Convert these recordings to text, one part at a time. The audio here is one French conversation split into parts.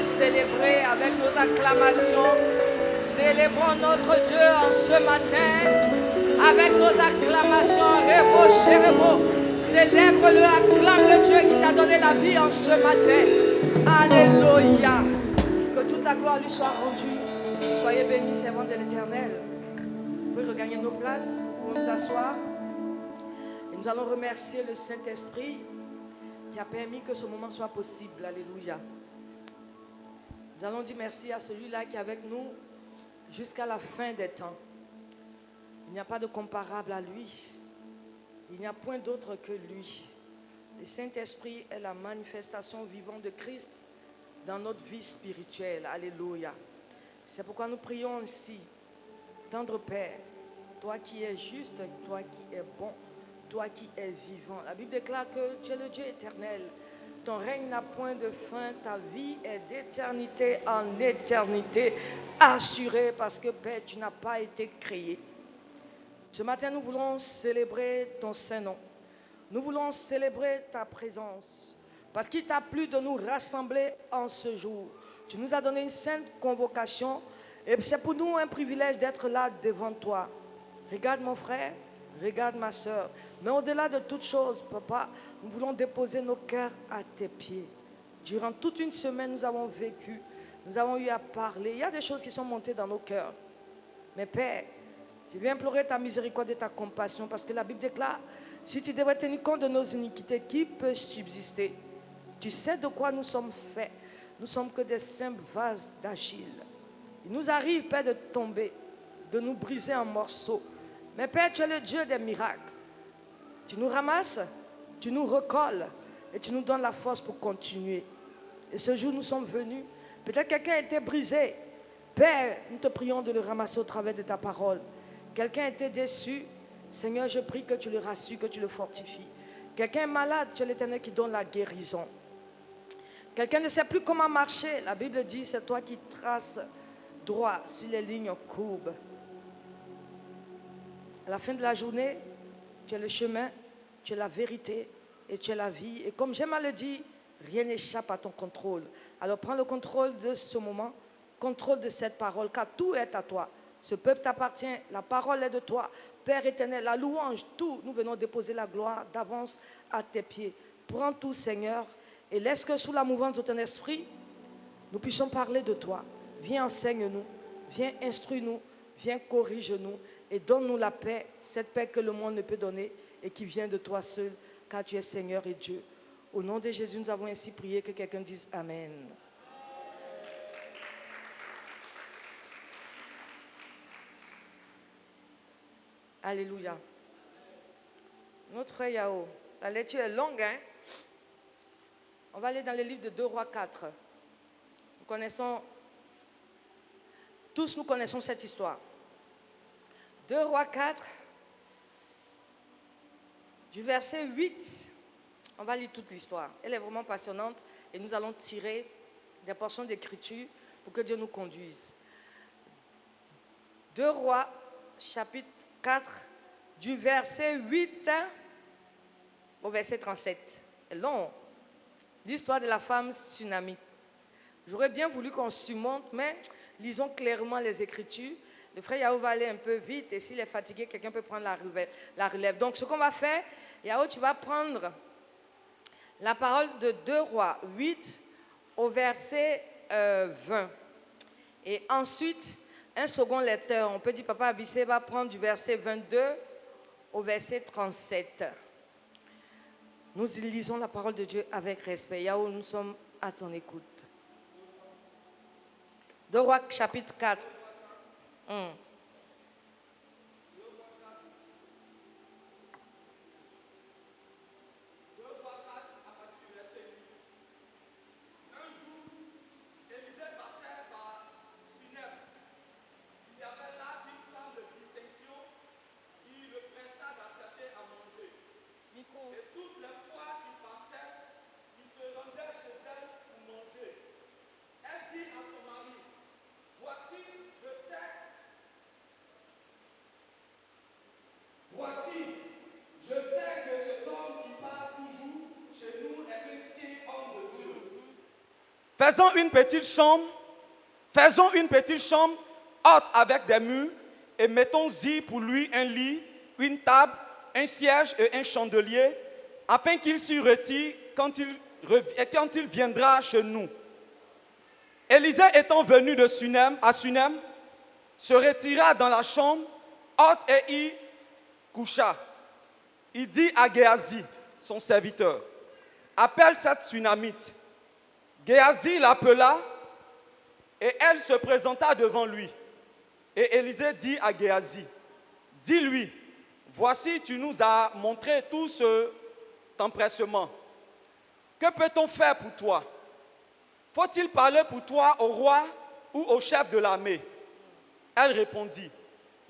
célébrer avec nos acclamations. Célébrons notre Dieu en ce matin avec nos acclamations. Rebo, Chérebo, célèbre-le, acclame le Dieu qui t'a donné la vie en ce matin. Alléluia. Que toute la gloire lui soit rendue. Soyez bénis, servants de l'Éternel. Vous pouvez regagner nos places, nous pouvons nous asseoir. Et nous allons remercier le Saint-Esprit qui a permis que ce moment soit possible. Alléluia. Nous allons dire merci à celui-là qui est avec nous jusqu'à la fin des temps. Il n'y a pas de comparable à lui. Il n'y a point d'autre que lui. Le Saint-Esprit est la manifestation vivante de Christ dans notre vie spirituelle. Alléluia. C'est pourquoi nous prions ainsi. Tendre Père, toi qui es juste, toi qui es bon, toi qui es vivant. La Bible déclare que tu es le Dieu éternel. Ton règne n'a point de fin, ta vie est d'éternité en éternité, assurée parce que Père, tu n'as pas été créé. Ce matin, nous voulons célébrer ton Saint-Nom. Nous voulons célébrer ta présence parce qu'il t'a plu de nous rassembler en ce jour. Tu nous as donné une sainte convocation et c'est pour nous un privilège d'être là devant toi. Regarde mon frère, regarde ma soeur. Mais au-delà de toute chose, papa, nous voulons déposer nos cœurs à tes pieds. Durant toute une semaine, nous avons vécu, nous avons eu à parler. Il y a des choses qui sont montées dans nos cœurs. Mais Père, je viens implorer ta miséricorde et ta compassion parce que la Bible déclare, si tu devrais tenir compte de nos iniquités, qui peut subsister? Tu sais de quoi nous sommes faits. Nous sommes que des simples vases d'argile. Il nous arrive, Père, de tomber, de nous briser en morceaux. Mais Père, tu es le Dieu des miracles. Tu nous ramasses, tu nous recolles et tu nous donnes la force pour continuer. Et ce jour, nous sommes venus. Peut-être quelqu'un a été brisé. Père, nous te prions de le ramasser au travers de ta parole. Quelqu'un a été déçu. Seigneur, je prie que tu le rassures, que tu le fortifies. Quelqu'un est malade, tu es l'Éternel qui donne la guérison. Quelqu'un ne sait plus comment marcher. La Bible dit, c'est toi qui traces droit sur les lignes courbes. À la fin de la journée, tu es le chemin, tu es la vérité et tu es la vie. Et comme j'aime à le dire, rien n'échappe à ton contrôle. Alors prends le contrôle de ce moment, contrôle de cette parole, car tout est à toi. Ce peuple t'appartient, la parole est de toi. Père éternel, la louange, tout, nous venons déposer la gloire d'avance à tes pieds. Prends tout, Seigneur, et laisse que sous la mouvance de ton esprit, nous puissions parler de toi. Viens, enseigne-nous, viens, instruis-nous, viens, corrige-nous et donne-nous la paix, cette paix que le monde ne peut donner et qui vient de toi seul, car tu es Seigneur et Dieu. Au nom de Jésus, nous avons ainsi prié, que quelqu'un dise Amen. Alléluia. Notre frère Yao, la lecture est longue, hein? On va aller dans le livre de 2 Rois 4. Tous nous connaissons cette histoire. 2 Rois 4, du verset 8, on va lire toute l'histoire. Elle est vraiment passionnante et nous allons tirer des portions d'écriture pour que Dieu nous conduise. 2 Rois, chapitre 4, du verset 8 au verset 37. C'est long. L'histoire de la femme tsunami. J'aurais bien voulu qu'on surmonte, mais lisons clairement les Écritures. Le frère Yao va aller un peu vite et s'il est fatigué, quelqu'un peut prendre la relève. Donc ce qu'on va faire, Yao, tu vas prendre la parole de 2 Rois 8 au verset 20. Et ensuite, un second lecteur, on peut dire Papa Abissé, va prendre du verset 22 au verset 37. Nous lisons la parole de Dieu avec respect. Yao, nous sommes à ton écoute. 2 Rois chapitre 4. Faisons une petite chambre haute avec des murs et mettons-y pour lui un lit, une table, un siège et un chandelier, afin qu'il s'y retire quand il viendra chez nous. Élisée étant venu à Sunem, se retira dans la chambre haute et y coucha. Il dit à Géasi, son serviteur, appelle cette Sunamite. Géasi l'appela et elle se présenta devant lui. Et Élisée dit à Géasi, dis-lui, voici tu nous as montré tout cet empressement. Que peut-on faire pour toi? Faut-il parler pour toi au roi ou au chef de l'armée? Elle répondit,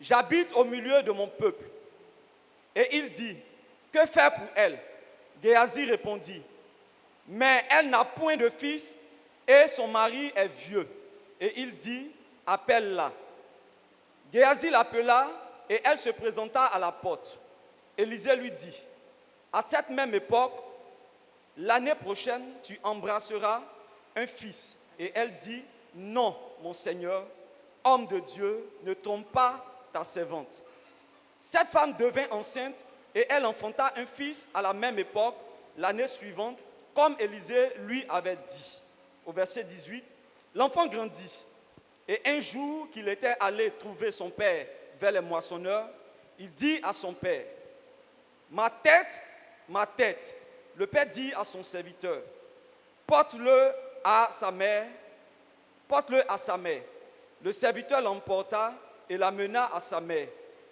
j'habite au milieu de mon peuple. Et il dit, que faire pour elle? Géasi répondit, mais elle n'a point de fils et son mari est vieux. Et il dit, appelle-la. Géasi l'appela et elle se présenta à la porte. Élisée lui dit, à cette même époque, l'année prochaine, tu embrasseras un fils. Et elle dit, non, mon Seigneur, homme de Dieu, ne trompe pas ta servante. Cette femme devint enceinte et elle enfanta un fils à la même époque, l'année suivante, comme Élisée lui avait dit. Au verset 18, l'enfant grandit. Et un jour qu'il était allé trouver son père vers les moissonneurs, il dit à son père, ma tête. Le père dit à son serviteur, porte-le à sa mère. Le serviteur l'emporta et l'amena à sa mère.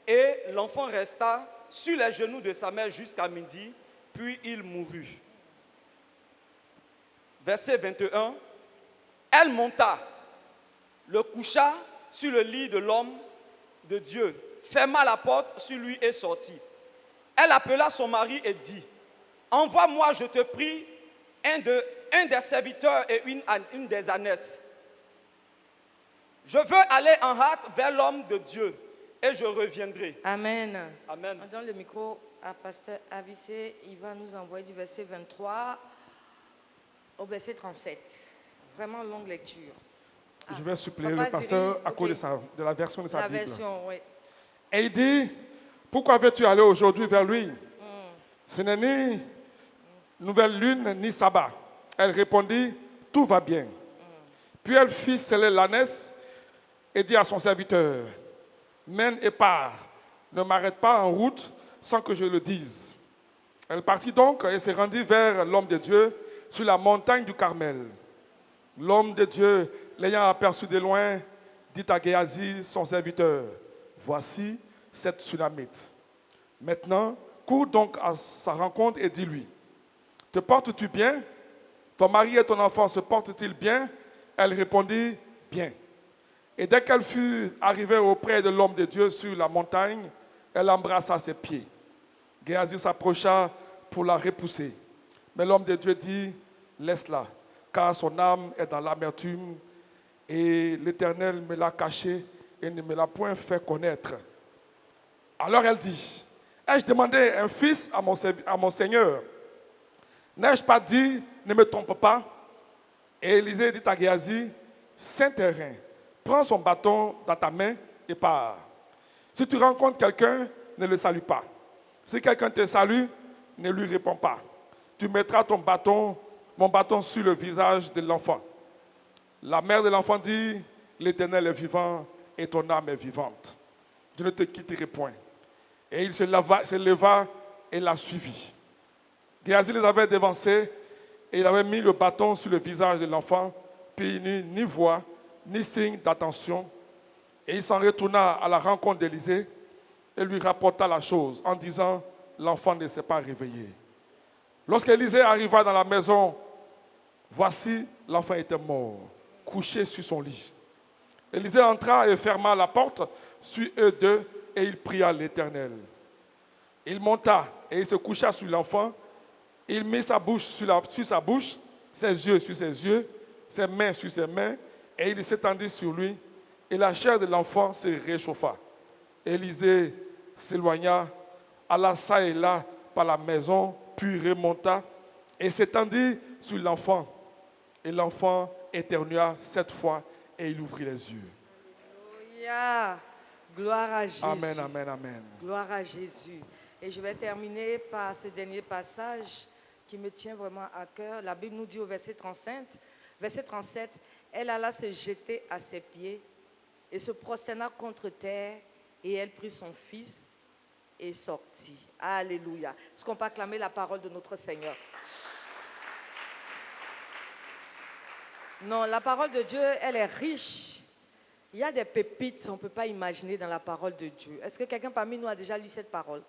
Et l'enfant resta sur les genoux de sa mère jusqu'à midi, puis il mourut. Verset 21. Elle monta, le coucha sur le lit de l'homme de Dieu, ferma la porte sur lui et sortit. Elle appela son mari et dit, envoie-moi, je te prie, un des serviteurs et une des ânesses. Je veux aller en hâte vers l'homme de Dieu et je reviendrai. Amen. Amen. On donne le micro à pasteur Avissé. Il va nous envoyer du verset 23 au verset 37. Vraiment longue lecture. Je vais suppléer le pasteur à cause de la version de sa Bible. La version, oui. Et il dit, pourquoi veux-tu aller aujourd'hui vers lui? Ce n'est ni nouvelle lune, ni sabbat. Elle répondit, tout va bien. Puis elle fit sceller l'ânesse et dit à son serviteur, mène et pars, ne m'arrête pas en route sans que je le dise. Elle partit donc et se rendit vers l'homme de Dieu sur la montagne du Carmel. L'homme de Dieu, l'ayant aperçu de loin, dit à Géasi, son serviteur, voici cette Sunamite. Maintenant, cours donc à sa rencontre et dis-lui, te portes-tu bien? Ton mari et ton enfant se portent-ils bien? Elle répondit, bien. Et dès qu'elle fut arrivée auprès de l'homme de Dieu sur la montagne, elle embrassa ses pieds. Géasi s'approcha pour la repousser. Mais l'homme de Dieu dit, laisse-la, car son âme est dans l'amertume, et l'Éternel me l'a cachée et ne me l'a point fait connaître. Alors elle dit, ai-je demandé un fils à mon Seigneur? N'ai-je pas dit, ne me trompe pas? Et Élisée dit à Géasi, Saint-Terrain, prends son bâton dans ta main et pars. Si tu rencontres quelqu'un, ne le salue pas. Si quelqu'un te salue, ne lui réponds pas. Tu mettras mon bâton sur le visage de l'enfant. La mère de l'enfant dit, l'Éternel est vivant et ton âme est vivante. Je ne te quitterai point. Et il se leva et la suivit. Géasi les avait devancés et il avait mis le bâton sur le visage de l'enfant, puis il n'eut ni voix, ni signe d'attention. Et il s'en retourna à la rencontre d'Élisée et lui rapporta la chose en disant, l'enfant ne s'est pas réveillé. Lorsqu'Élisée arriva dans la maison, voici, l'enfant était mort, couché sur son lit. Élisée entra et ferma la porte sur eux deux et il pria l'Éternel. Il monta et il se coucha sur l'enfant. Il mit sa bouche sur sa bouche, ses yeux sur ses yeux, ses mains sur ses mains, et il s'étendit sur lui, et la chair de l'enfant se réchauffa. Élisée s'éloigna, alla çà et là par la maison, puis remonta, et s'étendit sur l'enfant. Et l'enfant éternua 7 fois et il ouvrit les yeux. Alléluia. Gloire à Jésus. Amen, amen, amen. Gloire à Jésus. Et je vais terminer par ce dernier passage qui me tient vraiment à cœur. La Bible nous dit au verset 37, elle alla se jeter à ses pieds et se prosterna contre terre, et elle prit son fils et sortit. Alléluia. Est-ce qu'on peut acclamer la parole de notre Seigneur? Non, la parole de Dieu, elle est riche. Il y a des pépites qu'on ne peut pas imaginer dans la parole de Dieu. Est-ce que quelqu'un parmi nous a déjà lu cette parole?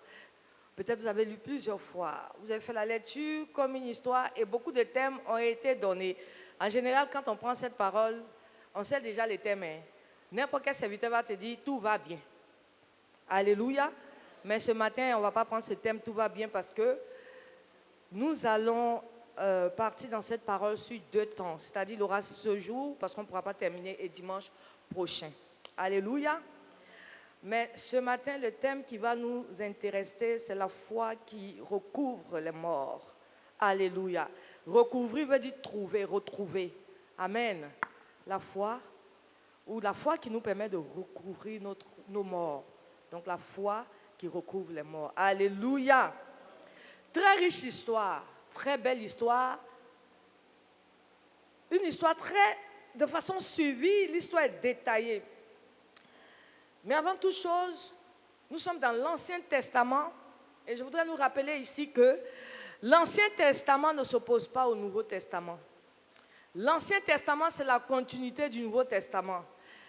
Peut-être vous avez lu plusieurs fois. Vous avez fait la lecture comme une histoire et beaucoup de thèmes ont été donnés. En général, quand on prend cette parole, on sait déjà les thèmes. N'importe quel serviteur va te dire tout va bien. Alléluia. Mais ce matin, on ne va pas prendre ce thème tout va bien parce que nous allons partir dans cette parole sur 2 temps. C'est-à-dire, il y aura ce jour parce qu'on ne pourra pas terminer et dimanche prochain. Alléluia. Mais ce matin, le thème qui va nous intéresser, c'est la foi qui recouvre les morts. Alléluia. Recouvrir veut dire trouver, retrouver. Amen. La foi, ou la foi qui nous permet de recouvrir nos morts. Donc la foi qui recouvre les morts. Alléluia. Très riche histoire, très belle histoire. Une histoire de façon suivie, l'histoire est détaillée. Mais avant toute chose, nous sommes dans l'Ancien Testament et je voudrais nous rappeler ici que l'Ancien Testament ne s'oppose pas au Nouveau Testament. L'Ancien Testament, c'est la continuité du Nouveau Testament.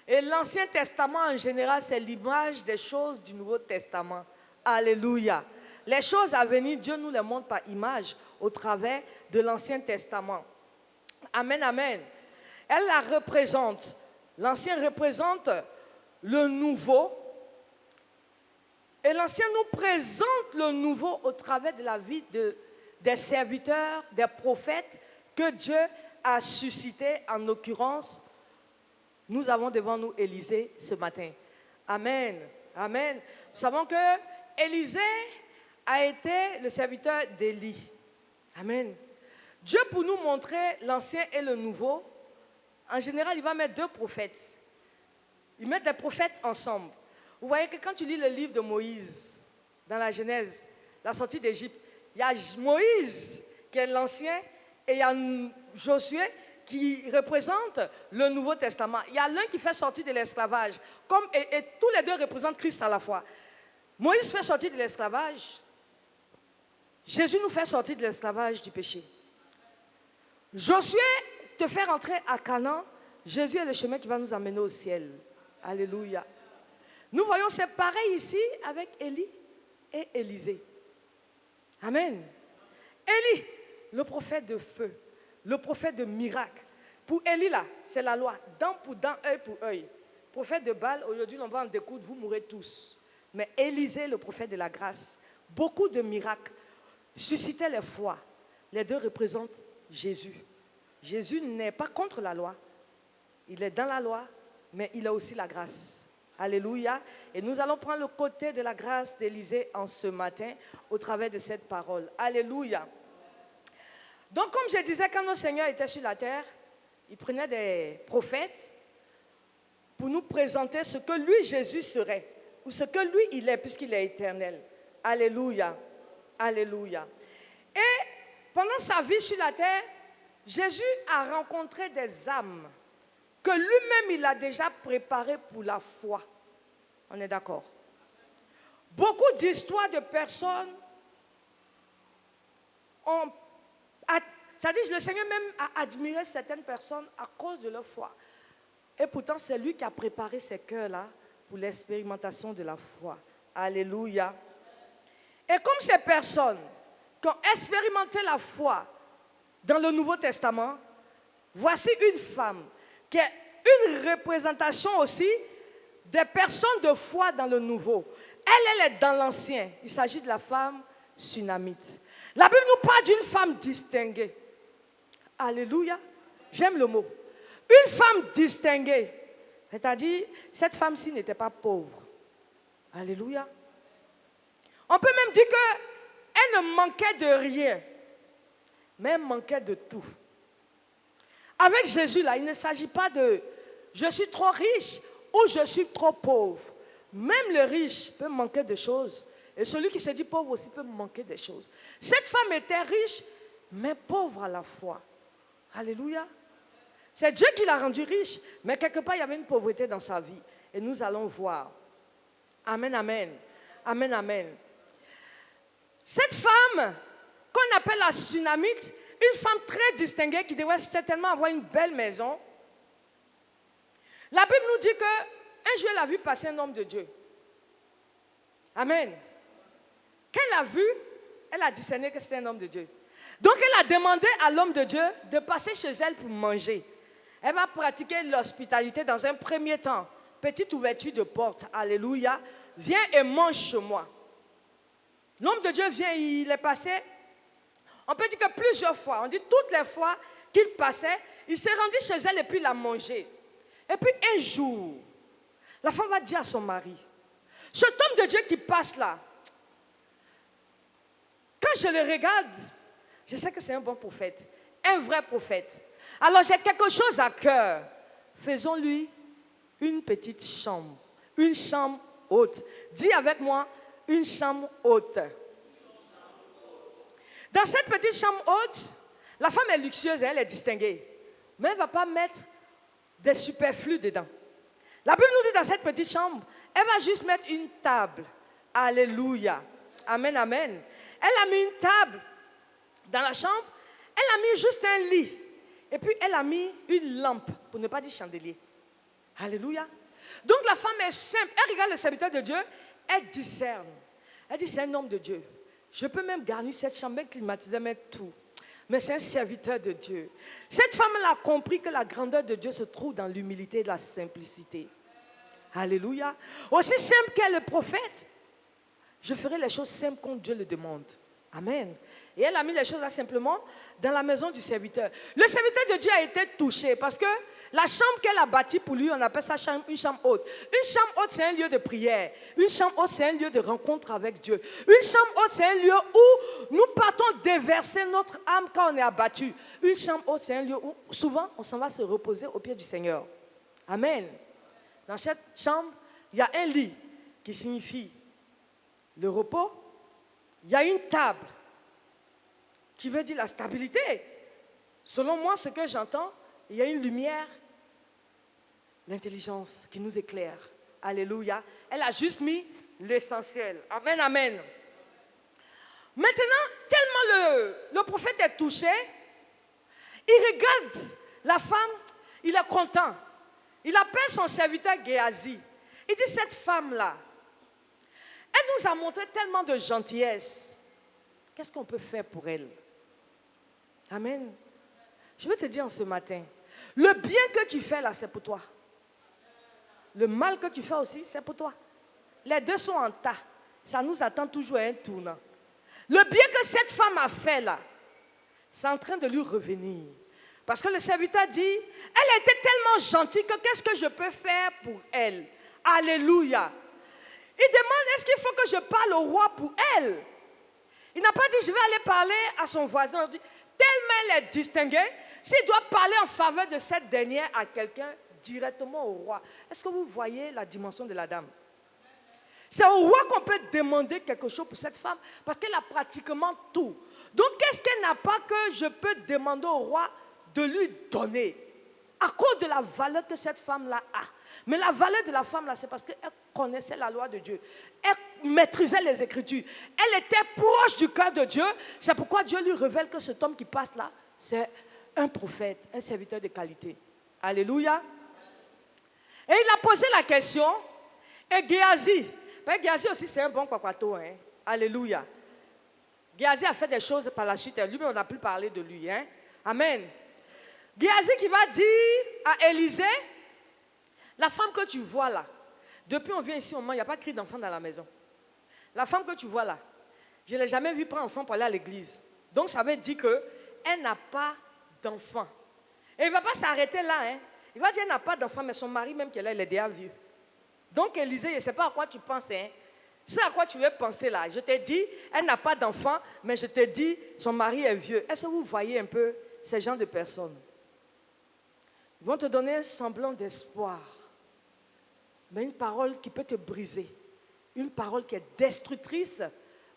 Et l'Ancien Testament, en général, c'est l'image des choses du Nouveau Testament. Alléluia. Les choses à venir, Dieu nous les montre par image au travers de l'Ancien Testament. Amen, amen. Elle la représente. L'Ancien représente le Nouveau. Et l'Ancien nous présente le Nouveau au travers de la vie des serviteurs, des prophètes que Dieu a suscité. En l'occurrence, nous avons devant nous Élisée ce matin. Amen. Amen. Nous savons que Élisée a été le serviteur d'Élie. Amen. Dieu, pour nous montrer l'Ancien et le Nouveau, en général, il va mettre 2 prophètes. Il met des prophètes ensemble. Vous voyez que quand tu lis le livre de Moïse, dans la Genèse, la sortie d'Égypte, il y a Moïse qui est l'Ancien et il y a Josué qui représente le Nouveau Testament. Il y a l'un qui fait sortir de l'esclavage. Et tous les 2 représentent Christ à la fois. Moïse fait sortir de l'esclavage. Jésus nous fait sortir de l'esclavage du péché. Josué te fait rentrer à Canaan. Jésus est le chemin qui va nous amener au ciel. Alléluia. Nous voyons, c'est pareil ici avec Élie et Élisée. Amen. Élie, le prophète de feu, le prophète de miracle. Pour Élie, là, c'est la loi. Dent pour dent, œil pour œil. Prophète de Baal, aujourd'hui, on va en découdre, vous mourrez tous. Mais Élisée, le prophète de la grâce, beaucoup de miracles, suscitaient les foi. Les 2 représentent Jésus. Jésus n'est pas contre la loi. Il est dans la loi, mais il a aussi la grâce. Alléluia. Et nous allons prendre le côté de la grâce d'Élisée en ce matin au travers de cette parole. Alléluia. Donc, comme je disais, quand notre Seigneur était sur la terre, il prenait des prophètes pour nous présenter ce que lui, Jésus, serait, ou ce que lui, il est, puisqu'il est éternel. Alléluia. Alléluia. Et pendant sa vie sur la terre, Jésus a rencontré des âmes que lui-même, il a déjà préparées pour la foi. On est d'accord? Beaucoup d'histoires de personnes ont... C'est-à-dire que le Seigneur même a admiré certaines personnes à cause de leur foi. Et pourtant, c'est lui qui a préparé ces cœurs-là pour l'expérimentation de la foi. Alléluia. Et comme ces personnes qui ont expérimenté la foi dans le Nouveau Testament, voici une femme qui est une représentation aussi des personnes de foi dans le Nouveau. Elle est dans l'Ancien. Il s'agit de la femme Sunamite. La Bible nous parle d'une femme distinguée. Alléluia. J'aime le mot. Une femme distinguée. C'est-à-dire, cette femme-ci n'était pas pauvre. Alléluia. On peut même dire qu'elle ne manquait de rien, mais elle manquait de tout. Avec Jésus, là, il ne s'agit pas de je suis trop riche ou je suis trop pauvre. Même le riche peut manquer de choses. Et celui qui se dit pauvre aussi peut manquer des choses. Cette femme était riche, mais pauvre à la fois. Alléluia. C'est Dieu qui l'a rendue riche, mais quelque part, il y avait une pauvreté dans sa vie. Et nous allons voir. Amen, amen. Amen, amen. Cette femme, qu'on appelle la Sunamite, une femme très distinguée qui devait certainement avoir une belle maison. La Bible nous dit qu'un jour, elle a vu passer un homme de Dieu. Amen. Quand elle l'a vu, elle a discerné que c'était un homme de Dieu. Donc, elle a demandé à l'homme de Dieu de passer chez elle pour manger. Elle va pratiquer l'hospitalité dans un premier temps. Petite ouverture de porte. Alléluia. Viens et mange chez moi. L'homme de Dieu vient, il est passé. On peut dire que plusieurs fois, on dit toutes les fois qu'il passait, il s'est rendu chez elle et puis il a mangé. Et puis un jour, la femme va dire à son mari, cet homme de Dieu qui passe là, quand je le regarde, je sais que c'est un bon prophète, un vrai prophète. Alors j'ai quelque chose à cœur. Faisons-lui une petite chambre, une chambre haute. Dis avec moi, une chambre haute. Dans cette petite chambre haute, la femme est luxueuse et elle est distinguée. Mais elle ne va pas mettre des superflus dedans. La Bible nous dit dans cette petite chambre, elle va juste mettre une table. Alléluia. Amen, amen. Elle a mis une table dans la chambre. Elle a mis juste un lit. Et puis elle a mis une lampe, pour ne pas dire chandelier. Alléluia. Donc la femme est simple. Elle regarde le serviteur de Dieu. Elle discerne. Elle dit, c'est un homme de Dieu. Je peux même garnir cette chambre, même climatiser, mettre tout. Mais c'est un serviteur de Dieu. Cette femme a compris que la grandeur de Dieu se trouve dans l'humilité et la simplicité. Alléluia. Aussi simple qu'est le prophète. Je ferai les choses simples quand Dieu le demande. Amen. Et elle a mis les choses là simplement dans la maison du serviteur. Le serviteur de Dieu a été touché parce que la chambre qu'elle a bâtie pour lui, on appelle ça une chambre haute. Une chambre haute, c'est un lieu de prière. Une chambre haute, c'est un lieu de rencontre avec Dieu. Une chambre haute, c'est un lieu où nous partons déverser notre âme quand on est abattu. Une chambre haute, c'est un lieu où souvent on s'en va se reposer au pied du Seigneur. Amen. Dans cette chambre, il y a un lit qui signifie le repos. Il y a une table qui veut dire la stabilité. Selon moi, ce que j'entends, il y a une lumière, l'intelligence qui nous éclaire. Alléluia. Elle a juste mis l'essentiel. Amen, amen. Maintenant, tellement le prophète est touché, il regarde la femme, il est content. Il appelle son serviteur Géasi. Il dit, cette femme-là, elle nous a montré tellement de gentillesse. Qu'est-ce qu'on peut faire pour elle? Amen. Je veux te dire en ce matin, le bien que tu fais là, c'est pour toi. Le mal que tu fais aussi, c'est pour toi. Les deux sont en tas. Ça nous attend toujours à un tournant. Le bien que cette femme a fait là, c'est en train de lui revenir. Parce que le serviteur dit, elle était tellement gentille que qu'est-ce que je peux faire pour elle? Alléluia. Il demande, est-ce qu'il faut que je parle au roi pour elle? Il n'a pas dit, je vais aller parler à son voisin. Il dit, tellement elle est distinguée, s'il doit parler en faveur de cette dernière à quelqu'un, directement au roi. Est-ce que vous voyez la dimension de la dame? C'est au roi qu'on peut demander quelque chose pour cette femme, parce qu'elle a pratiquement tout. Donc, qu'est-ce qu'elle n'a pas que je peux demander au roi de lui donner? À cause de la valeur que cette femme-là a. Mais la valeur de la femme-là, c'est parce qu'elle connaissait la loi de Dieu. Elle maîtrisait les Écritures. Elle était proche du cœur de Dieu. C'est pourquoi Dieu lui révèle que cet homme qui passe là, c'est un prophète, un serviteur de qualité. Alléluia. Et il a posé la question. Et Géasi, parce que Géasi aussi c'est un bon kwakwato. Hein? Alléluia. Géasi a fait des choses par la suite. Lui, mais on n'a plus parlé de lui. Hein? Amen. Géasi qui va dire à Élisée, la femme que tu vois là, depuis on vient ici, il n'y a pas de cri d'enfant dans la maison. La femme que tu vois là, je ne l'ai jamais vue prendre enfant pour aller à l'église. Donc ça veut dire qu'elle n'a pas d'enfant. Et il ne va pas s'arrêter là. Hein. Il va dire qu'elle n'a pas d'enfant, mais son mari même qu'elle a, il est déjà vieux. Donc Élisée, je ne sais pas à quoi tu penses. Hein. C'est à quoi tu veux penser là. Je t'ai dit, elle n'a pas d'enfant, mais je te dis, son mari est vieux. Est-ce que vous voyez un peu ces gens de personnes? Ils vont te donner un semblant d'espoir. Mais une parole qui peut te briser, une parole qui est destructrice,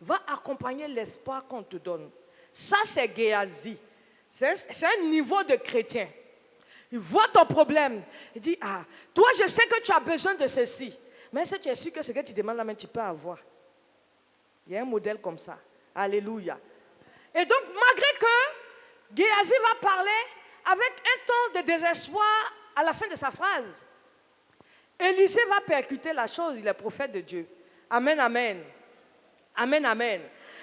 va accompagner l'espoir qu'on te donne. Ça, c'est Géasi. C'est un niveau de chrétien. Il voit ton problème. Il dit, ah, toi, je sais que tu as besoin de ceci. Mais est-ce que tu es sûr que ce que tu demandes là, même tu peux avoir? Il y a un modèle comme ça. Alléluia. Et donc, malgré que Géasi va parler avec un ton de désespoir à la fin de sa phrase, Élisée va percuter la chose. Il est prophète de Dieu. Amen, amen. Amen, amen.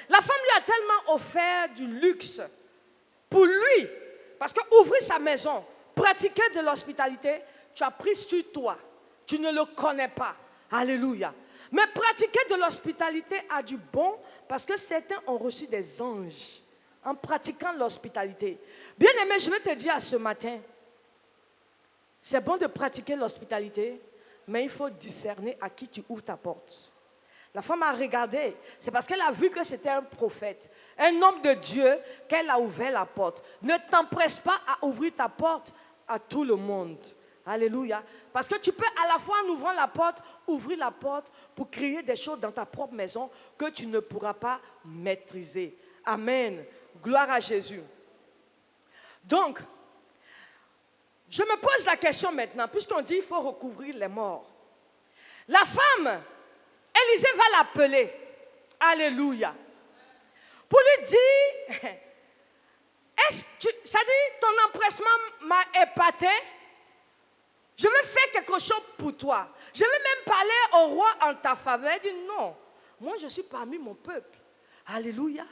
La femme lui a tellement offert du luxe pour lui. Parce qu'ouvrir sa maison, pratiquer de l'hospitalité, tu as pris sur toi. Tu ne le connais pas. Alléluia. Mais pratiquer de l'hospitalité a du bon parce que certains ont reçu des anges en pratiquant l'hospitalité. Bien-aimé, je vais te dire ce matin, c'est bon de pratiquer l'hospitalité, mais il faut discerner à qui tu ouvres ta porte. La femme a regardé, c'est parce qu'elle a vu que c'était un prophète, un homme de Dieu, qu'elle a ouvert la porte. Ne t'empresse pas à ouvrir ta porte à tout le monde. Alléluia. Parce que tu peux à la fois en ouvrant la porte, ouvrir la porte pour créer des choses dans ta propre maison que tu ne pourras pas maîtriser. Amen. Gloire à Jésus. Donc, je me pose la question maintenant, puisqu'on dit qu'il faut recouvrir les morts. La femme, Élisée va l'appeler. Alléluia. Pour lui dire, ça dit, ton empressement m'a épaté. Je veux faire quelque chose pour toi. Je veux même parler au roi en ta faveur. Il dit non, moi je suis parmi mon peuple. Alléluia.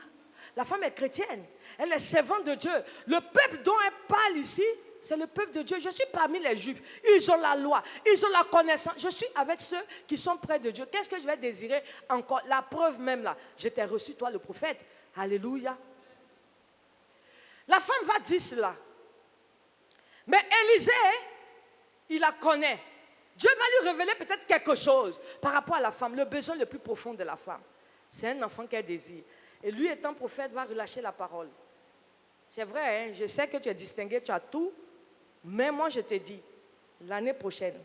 La femme est chrétienne. Elle est servante de Dieu. Le peuple dont elle parle ici, c'est le peuple de Dieu. Je suis parmi les Juifs. Ils ont la loi. Ils ont la connaissance. Je suis avec ceux qui sont près de Dieu. Qu'est-ce que je vais désirer encore? La preuve même là. Je t'ai reçu, toi, le prophète. Alléluia. La femme va dire cela. Mais Élisée, il la connaît. Dieu va lui révéler peut-être quelque chose par rapport à la femme, le besoin le plus profond de la femme. C'est un enfant qu'elle désire. Et lui, étant prophète, va relâcher la parole. C'est vrai, hein? Je sais que tu es distingué, tu as tout. Mais moi, je te dis, l'année prochaine,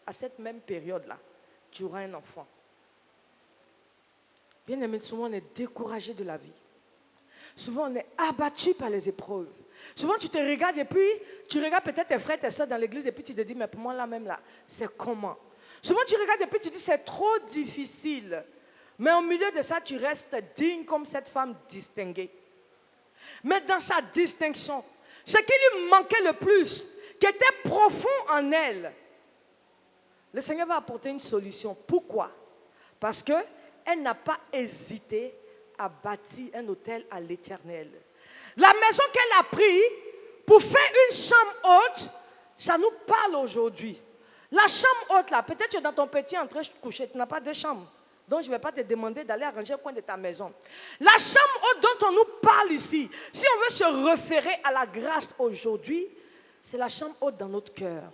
à cette même période-là, tu auras un enfant. Bien aimé, souvent on est découragé de la vie. Souvent on est abattu par les épreuves. Souvent tu te regardes et puis tu regardes peut-être tes frères et tes soeurs dans l'église et puis tu te dis, mais pour moi là même là, c'est comment? Souvent tu regardes et puis tu dis, c'est trop difficile. Mais au milieu de ça, tu restes digne comme cette femme distinguée. Mais dans sa distinction, ce qui lui manquait le plus, qui était profond en elle, le Seigneur va apporter une solution. Pourquoi? Parce qu'elle n'a pas hésité à bâtir un autel à l'Éternel. La maison qu'elle a prise pour faire une chambre haute, ça nous parle aujourd'hui. La chambre haute là, peut-être que dans ton petit entrée couché, tu n'as pas de chambre. Donc je ne vais pas te demander d'aller arranger le coin de ta maison. La chambre haute dont on nous parle ici, si on veut se référer à la grâce aujourd'hui, c'est la chambre haute dans notre cœur.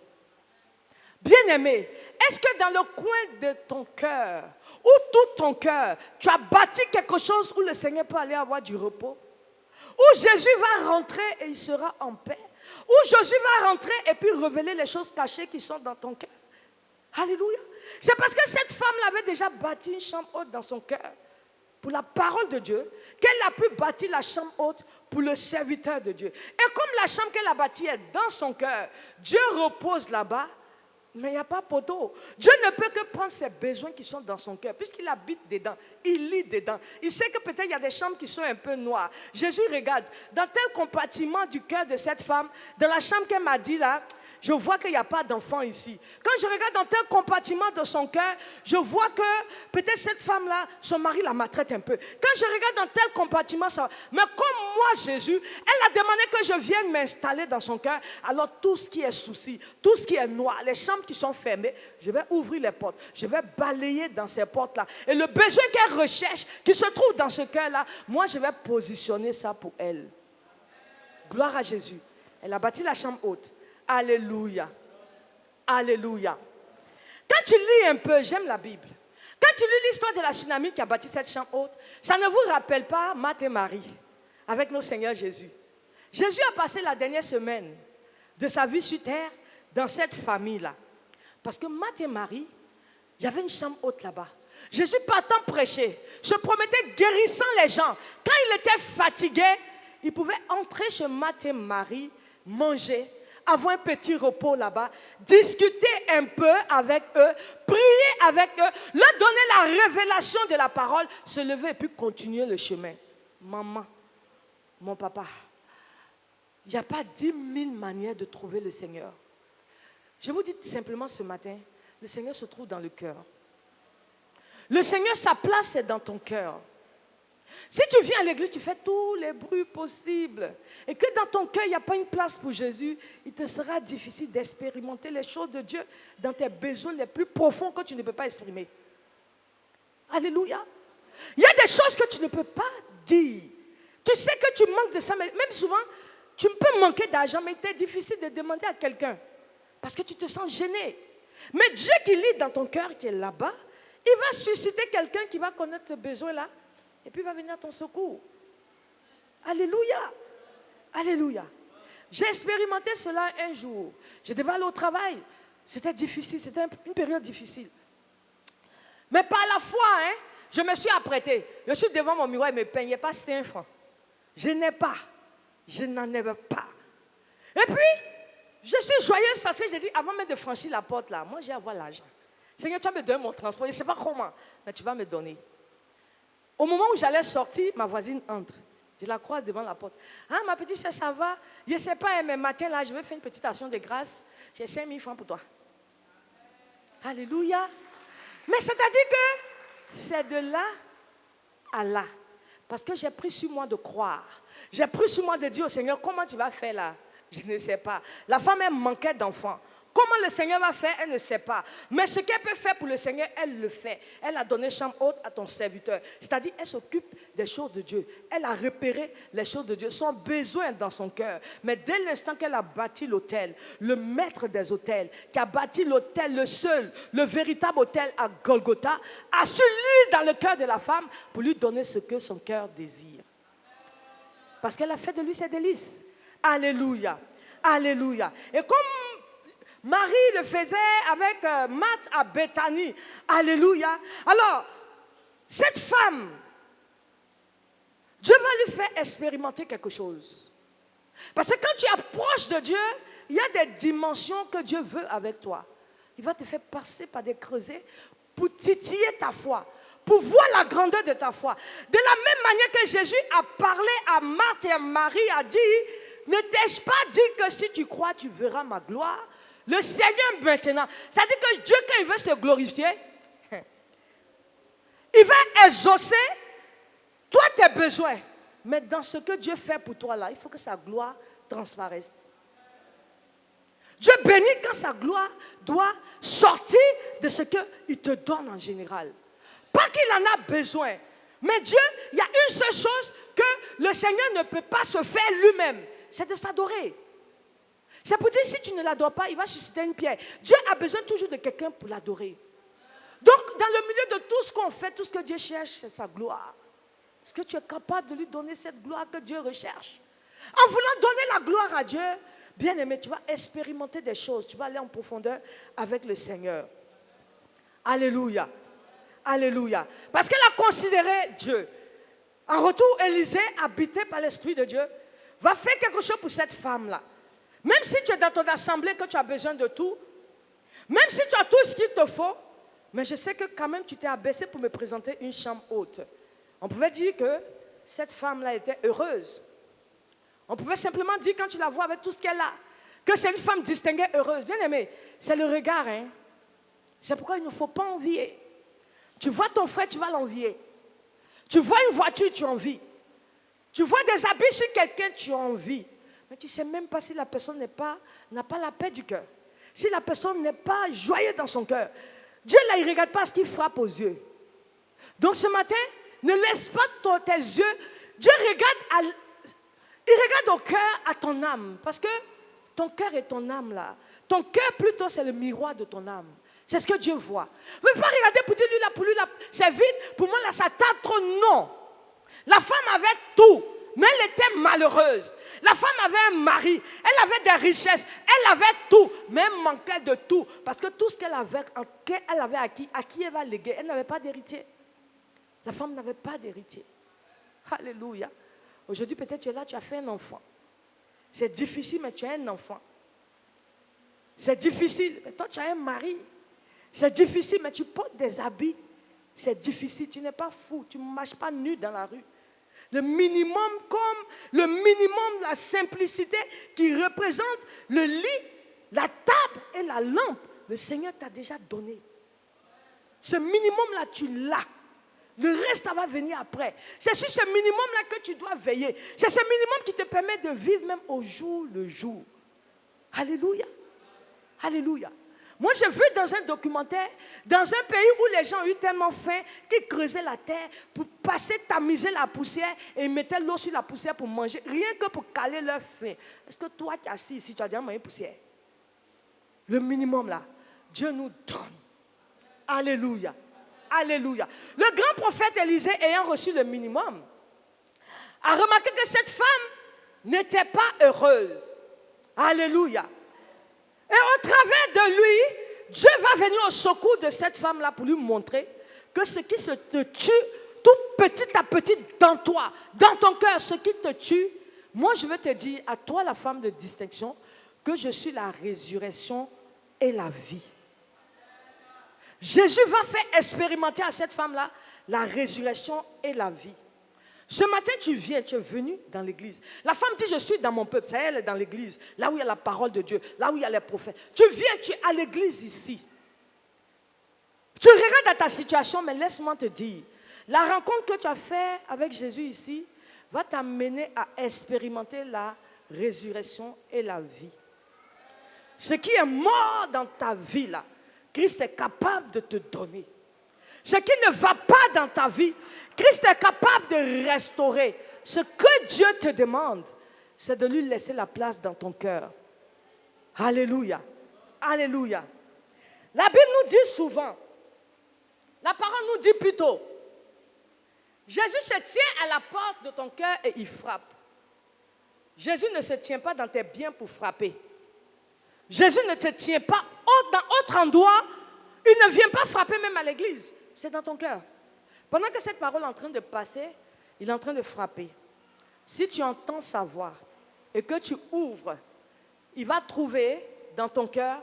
Bien-aimé, est-ce que dans le coin de ton cœur, ou tout ton cœur, tu as bâti quelque chose où le Seigneur peut aller avoir du repos? Où Jésus va rentrer et il sera en paix? Où Jésus va rentrer et puis révéler les choses cachées qui sont dans ton cœur? Alléluia. C'est parce que cette femme avait déjà bâti une chambre haute dans son cœur pour la parole de Dieu qu'elle a pu bâtir la chambre haute pour le serviteur de Dieu. Et comme la chambre qu'elle a bâtie est dans son cœur, Dieu repose là-bas, mais il n'y a pas poteau. Dieu ne peut que prendre ses besoins qui sont dans son cœur, puisqu'il habite dedans, il lit dedans. Il sait que peut-être il y a des chambres qui sont un peu noires. Jésus regarde, dans tel compartiment du cœur de cette femme, dans la chambre qu'elle m'a dit là, je vois qu'il n'y a pas d'enfant ici. Quand je regarde dans tel compartiment de son cœur, je vois que peut-être cette femme-là, son mari la maltraite un peu. Quand je regarde dans tel compartiment, ça... mais comme moi, Jésus, elle a demandé que je vienne m'installer dans son cœur. Alors tout ce qui est souci, tout ce qui est noir, les chambres qui sont fermées, je vais ouvrir les portes. Je vais balayer dans ces portes-là. Et le besoin qu'elle recherche, qui se trouve dans ce cœur-là, moi, je vais positionner ça pour elle. Gloire à Jésus. Elle a bâti la chambre haute. Alléluia. Alléluia. Quand tu lis un peu, j'aime la Bible. Quand tu lis l'histoire de la tsunami qui a bâti cette chambre haute, ça ne vous rappelle pas Marthe et Marie avec notre Seigneur Jésus. Jésus a passé la dernière semaine de sa vie sur terre dans cette famille-là. Parce que Marthe et Marie, il y avait une chambre haute là-bas. Jésus partant prêcher, se promettait guérissant les gens. Quand il était fatigué, il pouvait entrer chez Marthe et Marie, manger, avoir un petit repos là-bas, discuter un peu avec eux, prier avec eux, leur donner la révélation de la parole, se lever et puis continuer le chemin. Maman, mon papa, il n'y a pas 10 000 manières de trouver le Seigneur. Je vous dis simplement ce matin, le Seigneur se trouve dans le cœur. Le Seigneur, sa place est dans ton cœur. Si tu viens à l'église, tu fais tous les bruits possibles et que dans ton cœur, il n'y a pas une place pour Jésus, il te sera difficile d'expérimenter les choses de Dieu dans tes besoins les plus profonds que tu ne peux pas exprimer. Alléluia. Il y a des choses que tu ne peux pas dire. Tu sais que tu manques de ça, mais même souvent, tu peux manquer d'argent, mais c'est difficile de demander à quelqu'un parce que tu te sens gêné. Mais Dieu qui lit dans ton cœur, qui est là-bas, il va susciter quelqu'un qui va connaître ce besoin-là et puis il va venir à ton secours. Alléluia. Alléluia. J'ai expérimenté cela un jour. Je devais aller au travail. C'était difficile, c'était une période difficile. Mais par la foi, je me suis apprêtée. Je suis devant mon miroir et me peignait pas 5 francs. Je n'ai pas. Je n'en avais pas. Et puis, je suis joyeuse parce que j'ai dit, avant même de franchir la porte là, moi j'ai avoir l'argent. Seigneur, tu vas me donner mon transport. Je ne sais pas comment, mais tu vas me donner. Au moment où j'allais sortir, ma voisine entre. Je la croise devant la porte. Ah, ma petite soeur, ça va? Je ne sais pas, mais matin là, je vais faire une petite action de grâce. J'ai 5 000 francs pour toi. Alléluia. Mais c'est-à-dire que c'est de là à là. Parce que j'ai pris sur moi de croire. J'ai pris sur moi de dire au Seigneur, comment tu vas faire là? Je ne sais pas. La femme, elle manquait d'enfants. Comment le Seigneur va faire, elle ne sait pas. Mais ce qu'elle peut faire pour le Seigneur, elle le fait. Elle a donné chambre haute à ton serviteur. C'est-à-dire, elle s'occupe des choses de Dieu. Elle a repéré les choses de Dieu, son besoin dans son cœur. Mais dès l'instant qu'elle a bâti l'autel, le maître des autels, qui a bâti l'autel, le seul, le véritable autel à Golgotha, a su lire dans le cœur de la femme pour lui donner ce que son cœur désire. Parce qu'elle a fait de lui ses délices. Alléluia. Alléluia. Et comme Marie le faisait avec Marthe à Béthanie. Alléluia. Alors, cette femme, Dieu va lui faire expérimenter quelque chose. Parce que quand tu approches de Dieu, il y a des dimensions que Dieu veut avec toi. Il va te faire passer par des creusets pour titiller ta foi, pour voir la grandeur de ta foi. De la même manière que Jésus a parlé à Marthe et à Marie, a dit, ne t'ai-je pas dit que si tu crois, tu verras ma gloire? Le Seigneur maintenant, ça dit que Dieu, quand il veut se glorifier, il va exaucer toi tes besoins. Mais dans ce que Dieu fait pour toi là, il faut que sa gloire transparaisse. Dieu bénit quand sa gloire doit sortir de ce qu'il te donne en général. Pas qu'il en a besoin. Mais Dieu, il y a une seule chose que le Seigneur ne peut pas se faire lui-même. C'est de s'adorer. C'est pour dire, si tu ne l'adores pas, il va susciter une pierre. Dieu a besoin toujours de quelqu'un pour l'adorer. Donc, dans le milieu de tout ce qu'on fait, tout ce que Dieu cherche, c'est sa gloire. Est-ce que tu es capable de lui donner cette gloire que Dieu recherche? En voulant donner la gloire à Dieu, bien aimé, tu vas expérimenter des choses. Tu vas aller en profondeur avec le Seigneur. Alléluia. Alléluia. Parce qu'elle a considéré Dieu. En retour, Élisée, habité par l'Esprit de Dieu, va faire quelque chose pour cette femme-là. Même si tu es dans ton assemblée, que tu as besoin de tout, même si tu as tout ce qu'il te faut, mais je sais que quand même tu t'es abaissé pour me présenter une chambre haute. On pouvait dire que cette femme-là était heureuse. On pouvait simplement dire, quand tu la vois avec tout ce qu'elle a, que c'est une femme distinguée, heureuse. Bien aimé, c'est le regard. C'est pourquoi il ne faut pas envier. Tu vois ton frère, tu vas l'envier. Tu vois une voiture, tu envies. Tu vois des habits sur quelqu'un, tu envies. Mais tu ne sais même pas si la personne n'a pas la paix du cœur. Si la personne n'est pas joyeuse dans son cœur. Dieu, là, il ne regarde pas ce qui frappe aux yeux. Donc ce matin, ne laisse pas tes yeux. Dieu regarde, il regarde au cœur, à ton âme. Parce que ton cœur et ton âme, là. Ton cœur, plutôt, c'est le miroir de ton âme. C'est ce que Dieu voit. Vous ne pouvez pas regarder pour dire, lui, là, c'est vide. Pour moi, là, ça t'a trop. Non. La femme avait tout. Mais elle était malheureuse. La femme avait un mari, elle avait des richesses, elle avait tout, mais elle manquait de tout. Parce que tout ce qu'elle avait acquis, à qui elle va léguer? Elle n'avait pas d'héritier. La femme n'avait pas d'héritier. Alléluia. Aujourd'hui, peut-être tu es là, tu as fait un enfant. C'est difficile, mais tu as un enfant. C'est difficile, mais toi tu as un mari. C'est difficile, mais tu portes des habits. C'est difficile, tu n'es pas fou, tu ne marches pas nu dans la rue. Le minimum, comme le minimum de la simplicité qui représente le lit, la table et la lampe, le Seigneur t'a déjà donné. Ce minimum-là, tu l'as. Le reste, ça va venir après. C'est sur ce minimum-là que tu dois veiller. C'est ce minimum qui te permet de vivre même au jour le jour. Alléluia. Alléluia. Moi, j'ai vu dans un documentaire, dans un pays où les gens ont eu tellement faim qu'ils creusaient la terre pour passer, tamiser la poussière et ils mettaient l'eau sur la poussière pour manger, rien que pour caler leur faim. Est-ce que toi, tu es assis ici, tu as déjà mangé poussière? Le minimum là, Dieu nous donne. Alléluia. Alléluia. Le grand prophète Élisée, ayant reçu le minimum, a remarqué que cette femme n'était pas heureuse. Alléluia. Et au travers de lui, Dieu va venir au secours de cette femme-là pour lui montrer que ce qui se te tue, tout petit à petit dans toi, dans ton cœur, ce qui te tue, moi je veux te dire à toi la femme de distinction, que je suis la résurrection et la vie. Jésus va faire expérimenter à cette femme-là la résurrection et la vie. Ce matin, tu viens, tu es venu dans l'église. La femme dit, je suis dans mon peuple. Ça, elle est dans l'église, là où il y a la parole de Dieu, là où il y a les prophètes. Tu viens, tu es à l'église ici. Tu regardes ta situation, mais laisse-moi te dire, la rencontre que tu as faite avec Jésus ici va t'amener à expérimenter la résurrection et la vie. Ce qui est mort dans ta vie là, Christ est capable de te donner. Ce qui ne va pas dans ta vie, Christ est capable de restaurer. Ce que Dieu te demande, c'est de lui laisser la place dans ton cœur. Alléluia. Alléluia. La Bible nous dit souvent, la parole nous dit plutôt, Jésus se tient à la porte de ton cœur et il frappe. Jésus ne se tient pas dans tes biens pour frapper. Jésus ne te tient pas dans autre endroit. Il ne vient pas frapper même à l'église. C'est dans ton cœur. Pendant que cette parole est en train de passer, il est en train de frapper. Si tu entends sa voix et que tu ouvres, il va trouver dans ton cœur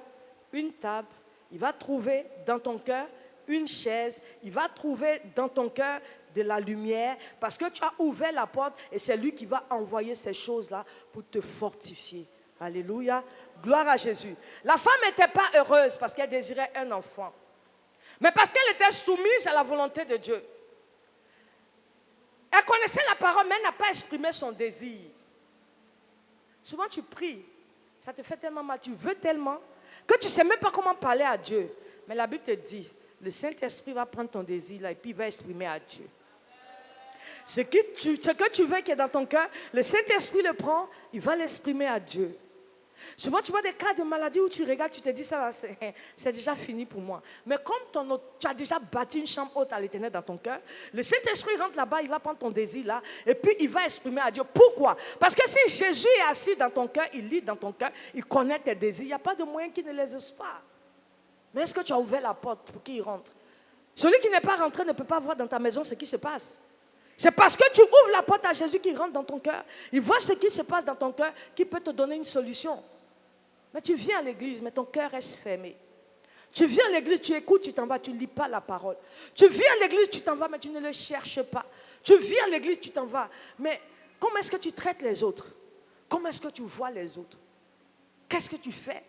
une table, il va trouver dans ton cœur une chaise, il va trouver dans ton cœur de la lumière parce que tu as ouvert la porte et c'est lui qui va envoyer ces choses-là pour te fortifier. Alléluia. Gloire à Jésus. La femme n'était pas heureuse parce qu'elle désirait un enfant. Mais parce qu'elle était soumise à la volonté de Dieu. Elle connaissait la parole, mais elle n'a pas exprimé son désir. Souvent tu pries, ça te fait tellement mal, tu veux tellement, que tu ne sais même pas comment parler à Dieu. Mais la Bible te dit, le Saint-Esprit va prendre ton désir là et puis il va exprimer à Dieu. Ce que tu veux qui est dans ton cœur, le Saint-Esprit le prend, il va l'exprimer à Dieu. Souvent, tu vois des cas de maladie où tu regardes, tu te dis, ça c'est déjà fini pour moi. Mais comme tu as déjà bâti une chambre haute à l'Éternel dans ton cœur, le Saint-Esprit rentre là-bas, il va prendre ton désir là, et puis il va exprimer à Dieu. Pourquoi? Parce que si Jésus est assis dans ton cœur, il lit dans ton cœur, il connaît tes désirs, il n'y a pas de moyen qu'il ne les exauce pas. Mais est-ce que tu as ouvert la porte pour qu'il rentre? Celui qui n'est pas rentré ne peut pas voir dans ta maison ce qui se passe. C'est parce que tu ouvres la porte à Jésus qui rentre dans ton cœur. Il voit ce qui se passe dans ton cœur qui peut te donner une solution. Mais tu viens à l'église, mais ton cœur reste fermé. Tu viens à l'église, tu écoutes, tu t'en vas, tu ne lis pas la parole. Tu viens à l'église, tu t'en vas, mais tu ne le cherches pas. Tu viens à l'église, tu t'en vas. Mais comment est-ce que tu traites les autres? Comment est-ce que tu vois les autres? Qu'est-ce que tu fais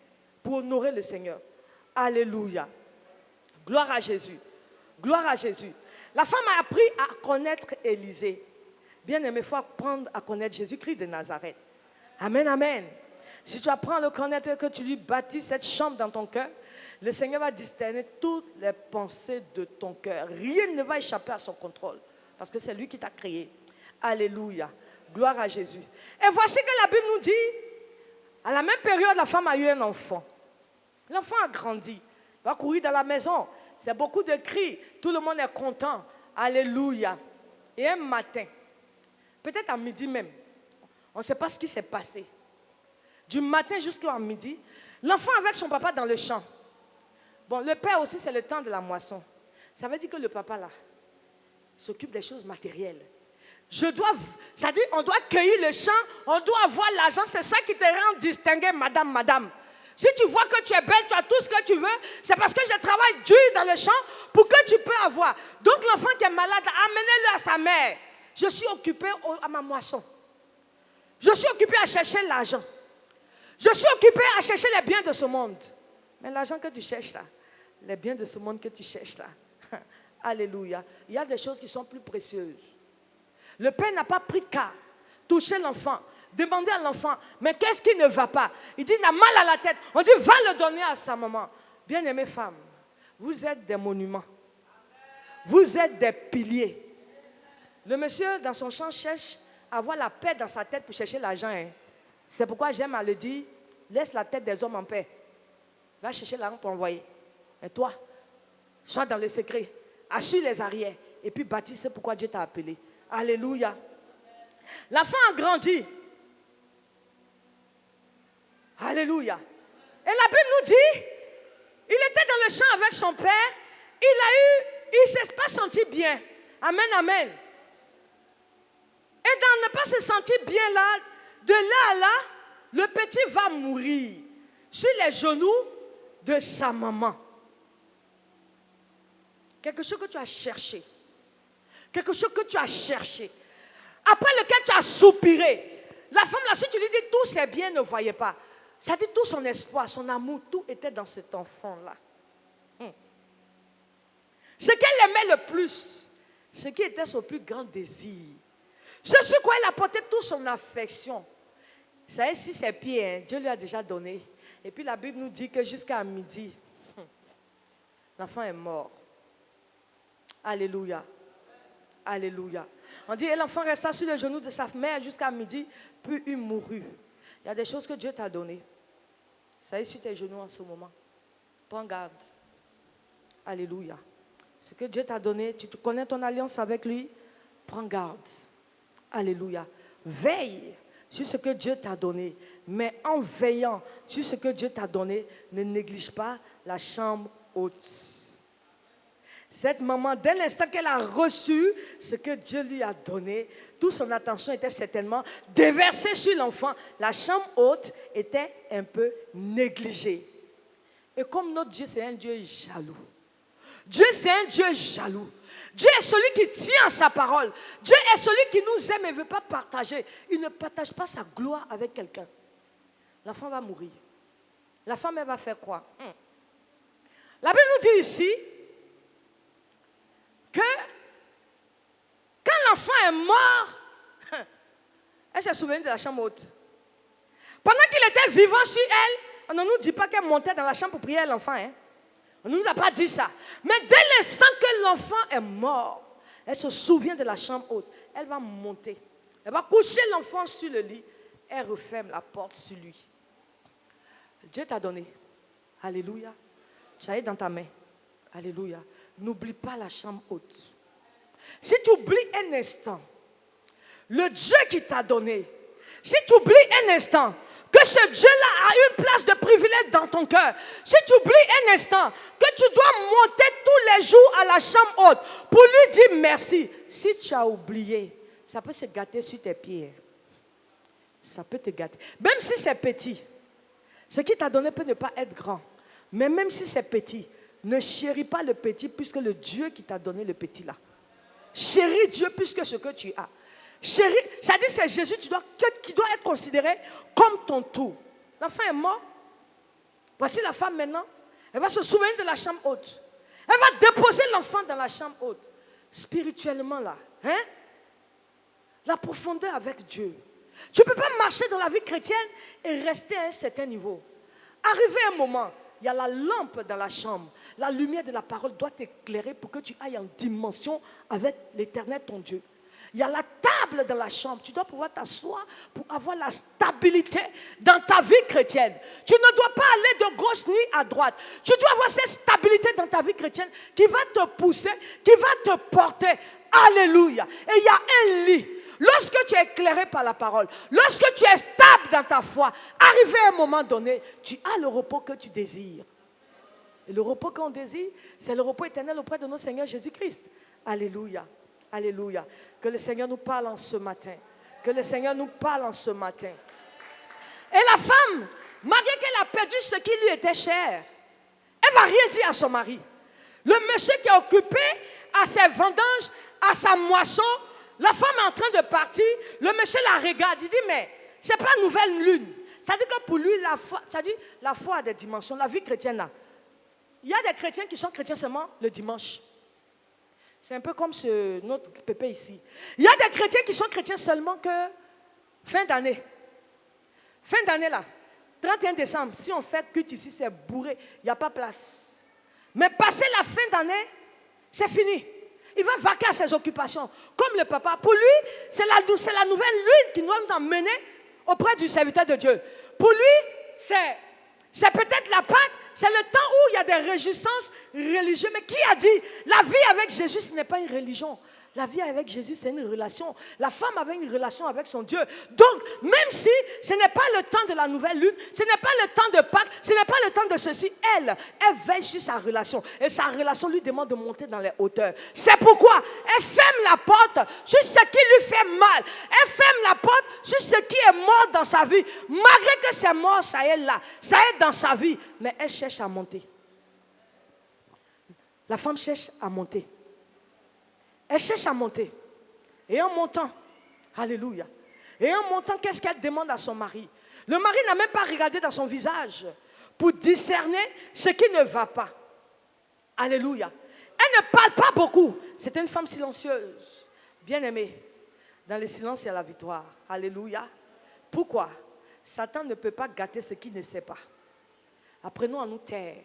pour honorer le Seigneur? Alléluia. Gloire à Jésus. Gloire à Jésus. La femme a appris à connaître Élisée. Bien aimé, il faut apprendre à connaître Jésus-Christ de Nazareth. Amen, amen. Si tu apprends à le connaître et que tu lui bâtis cette chambre dans ton cœur, le Seigneur va discerner toutes les pensées de ton cœur. Rien ne va échapper à son contrôle. Parce que c'est lui qui t'a créé. Alléluia. Gloire à Jésus. Et voici que la Bible nous dit, à la même période, la femme a eu un enfant. L'enfant a grandi. Il va courir dans la maison. C'est beaucoup de cris. Tout le monde est content. Alléluia. Et un matin, peut-être à midi même, On ne sait pas ce qui s'est passé. Du matin jusqu'à midi, l'enfant avec son papa dans le champ. Bon, le père aussi, c'est le temps de la moisson. Ça veut dire que le papa, là, s'occupe des choses matérielles. Ça dit, on doit cueillir le champ, on doit avoir l'argent. C'est ça qui te rend distingué, madame. Si tu vois que tu es belle, tu as tout ce que tu veux, c'est parce que je travaille dur dans le champ pour que tu peux avoir. Donc l'enfant qui est malade, amenez-le à sa mère. Je suis occupé à ma moisson. Je suis occupé à chercher l'argent. Je suis occupé à chercher les biens de ce monde. Mais l'argent que tu cherches là, les biens de ce monde que tu cherches là, alléluia, il y a des choses qui sont plus précieuses. Le père n'a pas pris qu'à toucher l'enfant, demander à l'enfant, mais qu'est-ce qui ne va pas? Il dit, il a mal à la tête. On dit, va le donner à sa maman. Bien-aimées femmes, vous êtes des monuments. Vous êtes des piliers. Le monsieur, dans son champ, cherche à avoir la paix dans sa tête pour chercher l'argent. Hein. C'est pourquoi j'aime à le dire, laisse la tête des hommes en paix. Va chercher l'argent pour envoyer. Et toi, sois dans le secret. Assure les arrières. Et puis bâtis, c'est pourquoi Dieu t'a appelé. Alléluia. L'enfant a grandi. Alléluia. Et la Bible nous dit, il était dans le champ avec son père. Il ne s'est pas senti bien. Amen, amen. Et dans ne pas se sentir bien là, de là à là, le petit va mourir sur les genoux de sa maman. Quelque chose que tu as cherché. Quelque chose que tu as cherché. Après lequel tu as soupiré. La femme là, si tu lui dis tous ses biens, ne voyait pas. Ça dit tout son espoir, son amour, tout était dans cet enfant-là. Ce qu'elle aimait le plus, ce qui était son plus grand désir. Ce sur quoi elle apportait toute son affection. Vous savez, si ses pieds, hein, Dieu lui a déjà donné. Et puis la Bible nous dit que jusqu'à midi, l'enfant est mort. Alléluia. Alléluia. On dit, et l'enfant resta sur les genoux de sa mère jusqu'à midi, puis il mourut. Il y a des choses que Dieu t'a données. Ça est sur tes genoux en ce moment. Prends garde. Alléluia. Ce que Dieu t'a donné, tu connais ton alliance avec lui, prends garde. Alléluia. Veille sur ce que Dieu t'a donné. Mais en veillant sur ce que Dieu t'a donné, ne néglige pas la chambre haute. Cette maman, dès l'instant qu'elle a reçu ce que Dieu lui a donné, toute son attention était certainement déversée sur l'enfant. La chambre haute était un peu négligée. Et comme notre Dieu, c'est un Dieu jaloux. Dieu, c'est un Dieu jaloux. Dieu est celui qui tient sa parole. Dieu est celui qui nous aime et ne veut pas partager. Il ne partage pas sa gloire avec quelqu'un. L'enfant va mourir. La femme, elle va faire quoi? La Bible nous dit ici que quand l'enfant est mort, elle s'est souvenue de la chambre haute. Pendant qu'il était vivant sur elle, on ne nous dit pas qu'elle montait dans la chambre pour prier à l'enfant. Hein? On ne nous a pas dit ça. Mais dès l'instant que l'enfant est mort, elle se souvient de la chambre haute. Elle va monter. Elle va coucher l'enfant sur le lit. Elle referme la porte sur lui. Dieu t'a donné. Alléluia. Ça est dans ta main. Alléluia. N'oublie pas la chambre haute. Si tu oublies un instant, le Dieu qui t'a donné, si tu oublies un instant, que ce Dieu-là a une place de privilège dans ton cœur. Si tu oublies un instant que tu dois monter tous les jours à la chambre haute pour lui dire merci. Si tu as oublié, ça peut se gâter sur tes pieds. Ça peut te gâter. Même si c'est petit, ce qui t'a donné peut ne pas être grand. Mais même si c'est petit, ne chéris pas le petit puisque le Dieu qui t'a donné le petit là. Chéris Dieu puisque ce que tu as. Chérie, ça dit c'est Jésus qui doit être considéré comme ton tout. L'enfant est mort. Voici la femme maintenant. Elle va se souvenir de la chambre haute. Elle va déposer l'enfant dans la chambre haute. Spirituellement là. Hein? La profondeur avec Dieu. Tu ne peux pas marcher dans la vie chrétienne et rester à un certain niveau. Arrivé un moment, il y a la lampe dans la chambre. La lumière de la parole doit t'éclairer pour que tu ailles en dimension avec l'Éternel ton Dieu. Il y a la table dans la chambre. Tu dois pouvoir t'asseoir pour avoir la stabilité dans ta vie chrétienne. Tu ne dois pas aller de gauche ni à droite. Tu dois avoir cette stabilité dans ta vie chrétienne qui va te pousser, qui va te porter. Alléluia. Et il y a un lit. lorsque tu es éclairé par la parole, lorsque tu es stable dans ta foi, arrivé à un moment donné, tu as le repos que tu désires. Et le repos qu'on désire, c'est le repos éternel auprès de notre Seigneur Jésus-Christ. Alléluia. Alléluia. Que le Seigneur nous parle en ce matin. Que le Seigneur nous parle en ce matin. Et la femme, malgré qu'elle a perdu ce qui lui était cher, elle ne va rien dire à son mari. Le monsieur qui est occupé à ses vendanges, à sa moisson, la femme est en train de partir, le monsieur la regarde, il dit, mais je n'ai pas de nouvelle lune. Ça dit que pour lui, la foi a des dimensions, la vie chrétienne là. Il y a des chrétiens qui sont chrétiens seulement le dimanche. C'est un peu comme notre pépé ici. Il y a des chrétiens qui sont chrétiens seulement que fin d'année. Fin d'année là, 31 décembre, si on fait culte ici, c'est bourré, il n'y a pas place. Mais passer la fin d'année, c'est fini. Il va vaquer à ses occupations. Comme le papa, pour lui, c'est la nouvelle lune qui doit nous emmener auprès du serviteur de Dieu. Pour lui, c'est peut-être la Pâque, c'est le temps où il y a des réjouissances religieuses. Mais qui a dit, la vie avec Jésus, ce n'est pas une religion. La vie avec Jésus, c'est une relation. La femme avait une relation avec son Dieu. Donc, même si ce n'est pas le temps de la nouvelle lune, ce n'est pas le temps de Pâques, ce n'est pas le temps de ceci, elle veille sur sa relation. Et sa relation lui demande de monter dans les hauteurs. C'est pourquoi elle ferme la porte sur ce qui lui fait mal. Elle ferme la porte sur ce qui est mort dans sa vie. Malgré que c'est mort, ça est là. Ça est dans sa vie. Mais elle cherche à monter. La femme cherche à monter. Elle cherche à monter. Et en montant, alléluia. Et en montant, qu'est-ce qu'elle demande à son mari? Le mari n'a même pas regardé dans son visage pour discerner ce qui ne va pas. Alléluia. Elle ne parle pas beaucoup. C'est une femme silencieuse. Bien-aimée. Dans le silence, il y a la victoire. Alléluia. Pourquoi? Satan ne peut pas gâter ce qu'il ne sait pas. Apprenons à nous taire.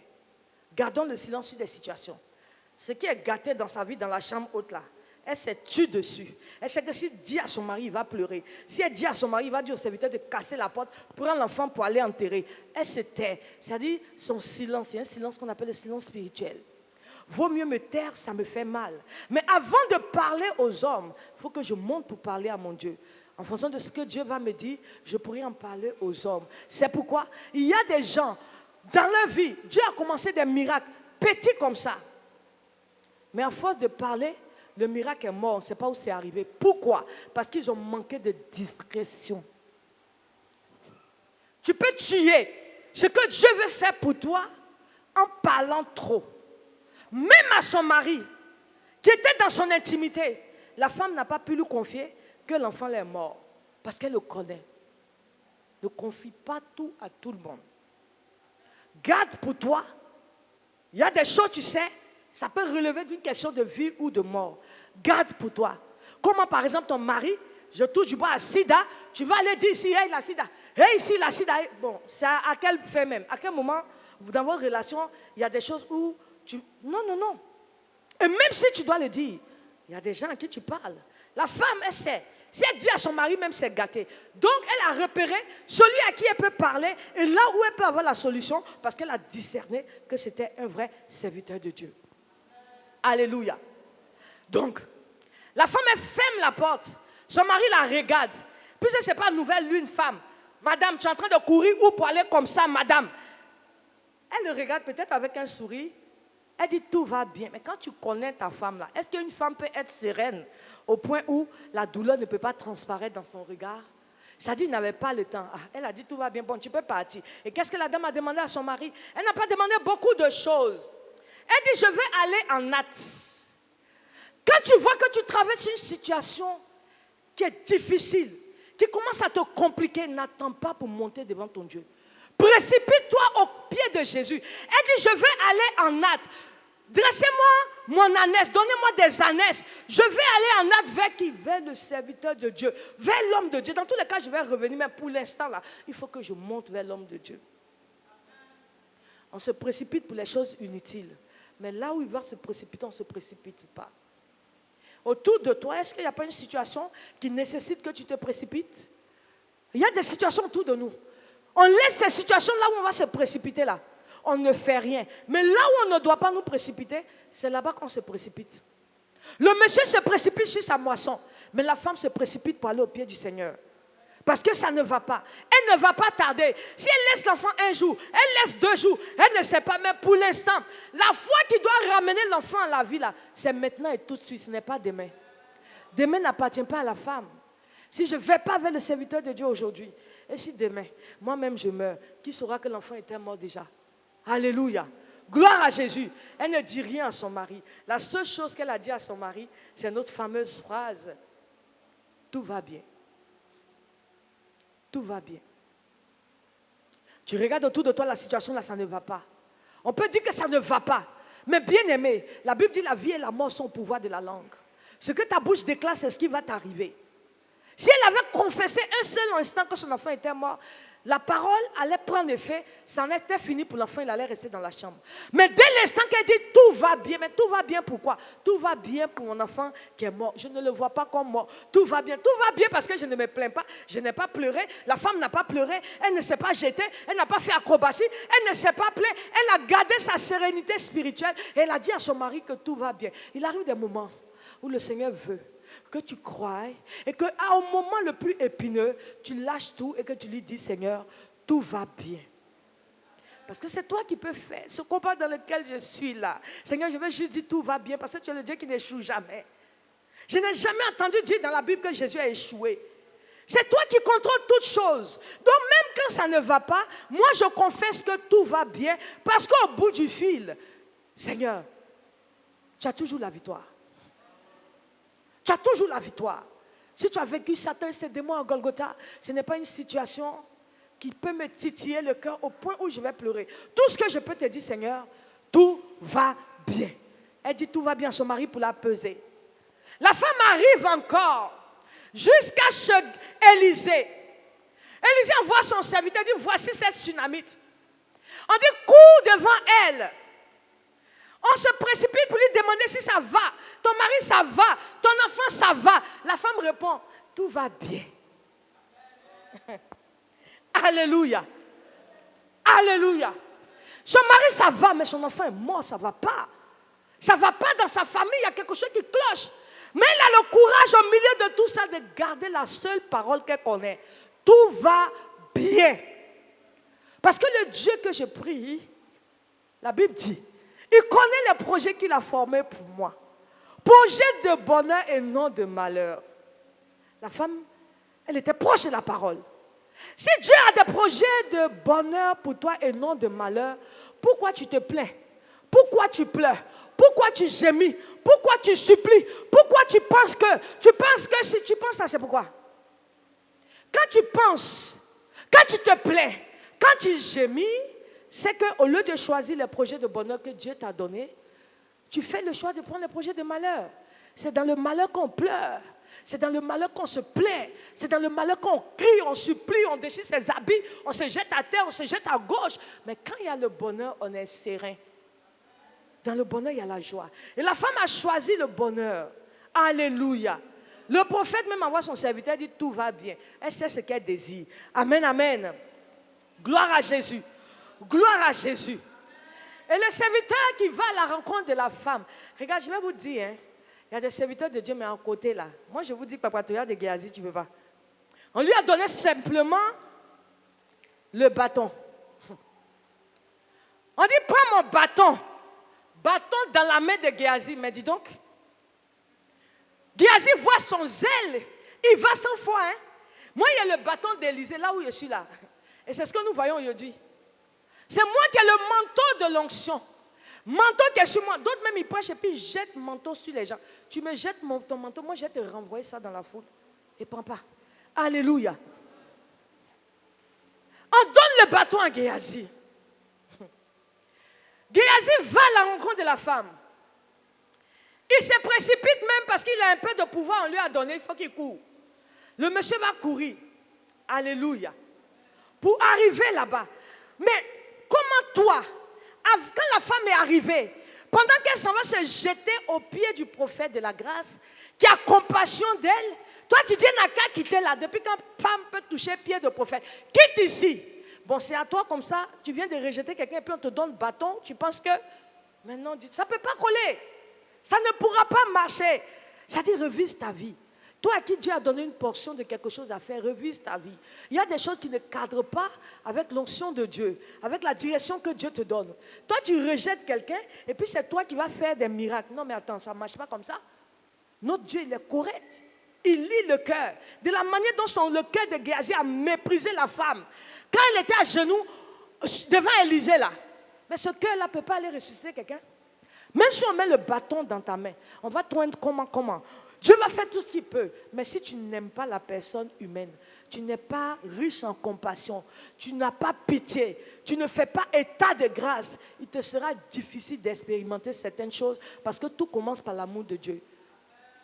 Gardons le silence sur des situations. Ce qui est gâté dans sa vie, dans la chambre haute là, elle s'est tue dessus. Elle sait que si elle dit à son mari, il va pleurer. Si elle dit à son mari, il va dire au serviteur de casser la porte, prendre l'enfant pour aller enterrer. Elle se tait. C'est-à-dire, son silence, c'est un silence qu'on appelle le silence spirituel. Vaut mieux me taire, ça me fait mal. Mais avant de parler aux hommes, il faut que je monte pour parler à mon Dieu. En fonction de ce que Dieu va me dire, je pourrai en parler aux hommes. C'est pourquoi il y a des gens, dans leur vie, Dieu a commencé des miracles, petits comme ça. Mais à force de parler, le miracle est mort. On ne sait pas où c'est arrivé. Pourquoi? Parce qu'ils ont manqué de discrétion. Tu peux tuer ce que Dieu veut faire pour toi en parlant trop. Même à son mari, qui était dans son intimité, la femme n'a pas pu lui confier que l'enfant est mort. Parce qu'elle le connaît. Ne confie pas tout à tout le monde. Garde pour toi. Il y a des choses, tu sais, ça peut relever d'une question de vie ou de mort. Garde pour toi. Comment par exemple ton mari, je touche du bois à sida, tu vas aller dire ici, hey, la sida. Hey, ici, la sida. Bon, c'est à quel fait même? À quel moment, dans votre relation, il y a des choses où tu... Non. Et même si tu dois le dire, il y a des gens à qui tu parles. La femme, elle sait. Si elle dit à son mari, même c'est gâté. Donc, elle a repéré celui à qui elle peut parler et là où elle peut avoir la solution parce qu'elle a discerné que c'était un vrai serviteur de Dieu. Alléluia. Donc, la femme, elle ferme la porte. Son mari la regarde. Puisque ce n'est pas nouvelle lune femme. Madame, tu es en train de courir où pour aller comme ça, madame? Elle le regarde peut-être avec un sourire. Elle dit tout va bien. Mais quand tu connais ta femme là, est-ce qu'une femme peut être sereine au point où la douleur ne peut pas transparaître dans son regard? Ça dit, il n'avait pas le temps. Elle a dit tout va bien, bon, tu peux partir. Et qu'est-ce que la dame a demandé à son mari? Elle n'a pas demandé beaucoup de choses. Elle dit, je veux aller en hâte. Quand tu vois que tu traverses une situation qui est difficile, qui commence à te compliquer, n'attends pas pour monter devant ton Dieu. Précipite-toi au pied de Jésus. Elle dit, je veux aller en hâte. Dressez-moi mon ânesse, donnez-moi des ânesses. Je vais aller en hâte vers qui? Vers le serviteur de Dieu, vers l'homme de Dieu. Dans tous les cas, je vais revenir, mais pour l'instant, là, il faut que je monte vers l'homme de Dieu. On se précipite pour les choses inutiles. Mais là où il va se précipiter, on ne se précipite pas. Autour de toi, est-ce qu'il n'y a pas une situation qui nécessite que tu te précipites? Il y a des situations autour de nous. On laisse ces situations là où on va se précipiter là. On ne fait rien. Mais là où on ne doit pas nous précipiter, c'est là-bas qu'on se précipite. Le monsieur se précipite sur sa moisson, mais la femme se précipite pour aller au pied du Seigneur. Parce que ça ne va pas. Elle ne va pas tarder. Si elle laisse l'enfant un jour, elle laisse 2 jours, elle ne sait pas, mais pour l'instant, la foi qui doit ramener l'enfant à la vie, là, c'est maintenant et tout de suite, ce n'est pas demain. Demain n'appartient pas à la femme. Si je ne vais pas vers le serviteur de Dieu aujourd'hui, et si demain, moi-même je meurs, qui saura que l'enfant était mort déjà? Alléluia. Gloire à Jésus. Elle ne dit rien à son mari. La seule chose qu'elle a dit à son mari, c'est notre fameuse phrase. Tout va bien. Tout va bien. Tu regardes autour de toi, la situation là, ça ne va pas. On peut dire que ça ne va pas. Mais bien aimé, la Bible dit la vie et la mort sont au pouvoir de la langue. Ce que ta bouche déclare, c'est ce qui va t'arriver. Si elle avait confessé un seul instant que son enfant était mort, la parole allait prendre effet, ça en était fini pour l'enfant, il allait rester dans la chambre. Mais dès l'instant qu'elle dit tout va bien, mais tout va bien pourquoi? Tout va bien pour mon enfant qui est mort. Je ne le vois pas comme mort. Tout va bien parce que je ne me plains pas, je n'ai pas pleuré, la femme n'a pas pleuré, elle ne s'est pas jetée, elle n'a pas fait acrobatie, elle ne s'est pas plaint, elle a gardé sa sérénité spirituelle et elle a dit à son mari que tout va bien. Il arrive des moments où le Seigneur veut que tu crois et qu'au moment le plus épineux, tu lâches tout et que tu lui dis, Seigneur, tout va bien. Parce que c'est toi qui peux faire ce combat dans lequel je suis là. Seigneur, je vais juste dire tout va bien parce que tu es le Dieu qui n'échoue jamais. Je n'ai jamais entendu dire dans la Bible que Jésus a échoué. C'est toi qui contrôles toutes choses. Donc même quand ça ne va pas, moi je confesse que tout va bien parce qu'au bout du fil, Seigneur, tu as toujours la victoire. Tu as toujours la victoire. Si tu as vécu Satan et ses démons à Golgotha, ce n'est pas une situation qui peut me titiller le cœur au point où je vais pleurer. Tout ce que je peux te dire, Seigneur, tout va bien. Elle dit tout va bien à son mari pour la peser. La femme arrive encore jusqu'à chez Élisée. Élisée envoie son serviteur, dit voici cette Sunamite. On dit cours devant elle. On se précipite pour lui demander si ça va. Ton mari, ça va. Ton enfant, ça va. La femme répond, tout va bien. Alléluia. Alléluia. Son mari, ça va, mais son enfant est mort, ça ne va pas. Ça ne va pas dans sa famille, il y a quelque chose qui cloche. Mais elle a le courage au milieu de tout ça de garder la seule parole qu'elle connaît. Tout va bien. Parce que le Dieu que je prie, la Bible dit, il connaît les projets qu'il a formés pour moi. Projets de bonheur et non de malheur. La femme, elle était proche de la parole. Si Dieu a des projets de bonheur pour toi et non de malheur, pourquoi tu te plains? Pourquoi tu pleures? Pourquoi tu gémis? Pourquoi tu supplies? Pourquoi tu penses que si tu penses ça, c'est pourquoi? Quand tu penses, quand tu te plains, quand tu gémis, c'est qu'au lieu de choisir les projets de bonheur que Dieu t'a donné, tu fais le choix de prendre les projets de malheur. C'est dans le malheur qu'on pleure. C'est dans le malheur qu'on se plaint. C'est dans le malheur qu'on crie, on supplie, on déchire ses habits, on se jette à terre, on se jette à gauche. Mais quand il y a le bonheur, on est serein. Dans le bonheur, il y a la joie. Et la femme a choisi le bonheur. Alléluia. Le prophète même envoie son serviteur, dit tout va bien. Elle sait ce qu'elle désire. Amen, amen. Gloire à Jésus. Gloire à Jésus. Et le serviteur qui va à la rencontre de la femme. Regarde, je vais vous dire, hein, il y a des serviteurs de Dieu, mais en côté là. Moi, je vous dis, Papa Toya de Géasi, tu ne peux pas. On lui a donné simplement le bâton. On dit, prends mon bâton. Bâton dans la main de Géasi. Mais dis donc, Géasi voit son zèle. Il va sans foi. Hein. Moi, il y a le bâton d'Élisée, là où je suis là. Et c'est ce que nous voyons aujourd'hui. C'est moi qui ai le manteau de l'onction. Manteau qui est sur moi. D'autres même, ils prêchent et puis ils jettent manteau sur les gens. Tu me jettes ton manteau, moi je vais te renvoyer ça dans la foule. Et prends pas. Alléluia. On donne le bâton à Géasi. Géasi va à la rencontre de la femme. Il se précipite même parce qu'il a un peu de pouvoir, on lui a donné, il faut qu'il court. Le monsieur va courir. Alléluia. Pour arriver là-bas. Mais comment toi, quand la femme est arrivée, pendant qu'elle s'en va se jeter aux pieds du prophète de la grâce, qui a compassion d'elle, toi tu dis, n'a qu'à quitter là. Depuis quand femme peut toucher pied de prophète, quitte ici. Bon, c'est à toi comme ça, tu viens de rejeter quelqu'un et puis on te donne le bâton, tu penses que, maintenant, ça ne peut pas coller. Ça ne pourra pas marcher. Ça dit, revise ta vie. Toi à qui Dieu a donné une portion de quelque chose à faire, revise ta vie. Il y a des choses qui ne cadrent pas avec l'onction de Dieu, avec la direction que Dieu te donne. Toi, tu rejettes quelqu'un et puis c'est toi qui vas faire des miracles. Non, mais attends, ça ne marche pas comme ça. Notre Dieu, il est correct. Il lit le cœur. De la manière dont le cœur de Géasi a méprisé la femme. Quand elle était à genoux devant Élisée là. Mais ce cœur-là ne peut pas aller ressusciter quelqu'un. Même si on met le bâton dans ta main, on va te rendre comment. Dieu va faire tout ce qu'il peut. Mais si tu n'aimes pas la personne humaine, tu n'es pas riche en compassion, tu n'as pas pitié, tu ne fais pas état de grâce, il te sera difficile d'expérimenter certaines choses parce que tout commence par l'amour de Dieu.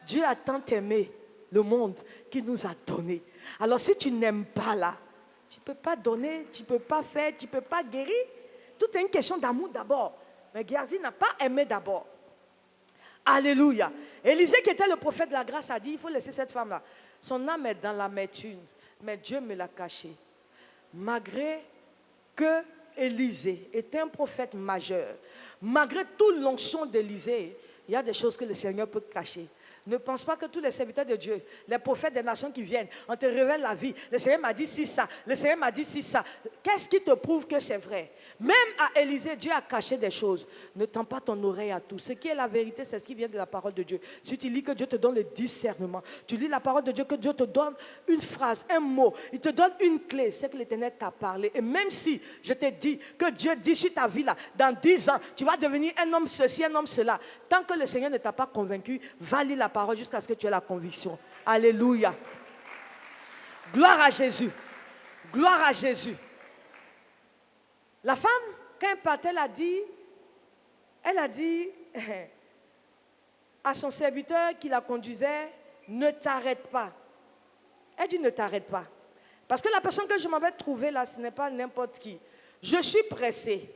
Dieu a tant aimé le monde qu'il nous a donné. Alors si tu n'aimes pas là, tu ne peux pas donner, tu ne peux pas faire, tu ne peux pas guérir. Tout est une question d'amour d'abord. Mais Géasi n'a pas aimé d'abord. Alléluia. Élisée qui était le prophète de la grâce a dit, il faut laisser cette femme-là. Son âme est dans l'amertume, mais Dieu me l'a cachée. Malgré que Élisée était un prophète majeur, malgré toute l'onction d'Élisée, il y a des choses que le Seigneur peut cacher. Ne pense pas que tous les serviteurs de Dieu, les prophètes des nations qui viennent, on te révèle la vie. Le Seigneur m'a dit si ça, le Seigneur m'a dit si ça. Qu'est-ce qui te prouve que c'est vrai? Même à Élisée, Dieu a caché des choses. Ne tends pas ton oreille à tout. Ce qui est la vérité, c'est ce qui vient de la parole de Dieu. Si tu lis que Dieu te donne le discernement, tu lis la parole de Dieu, que Dieu te donne une phrase, un mot, il te donne une clé, c'est que l'Éternel t'a parlé. Et même si je te dis que Dieu dit sur ta vie là, dans 10 ans, tu vas devenir un homme ceci, un homme cela. Tant que le Seigneur ne t'a pas convaincu, va lire la parole jusqu'à ce que tu aies la conviction. Alléluia. Gloire à Jésus. Gloire à Jésus. La femme, quand elle partait, elle a dit à son serviteur qui la conduisait, ne t'arrête pas. Elle dit, ne t'arrête pas. Parce que la personne que je m'avais trouvée là, ce n'est pas n'importe qui. Je suis pressée.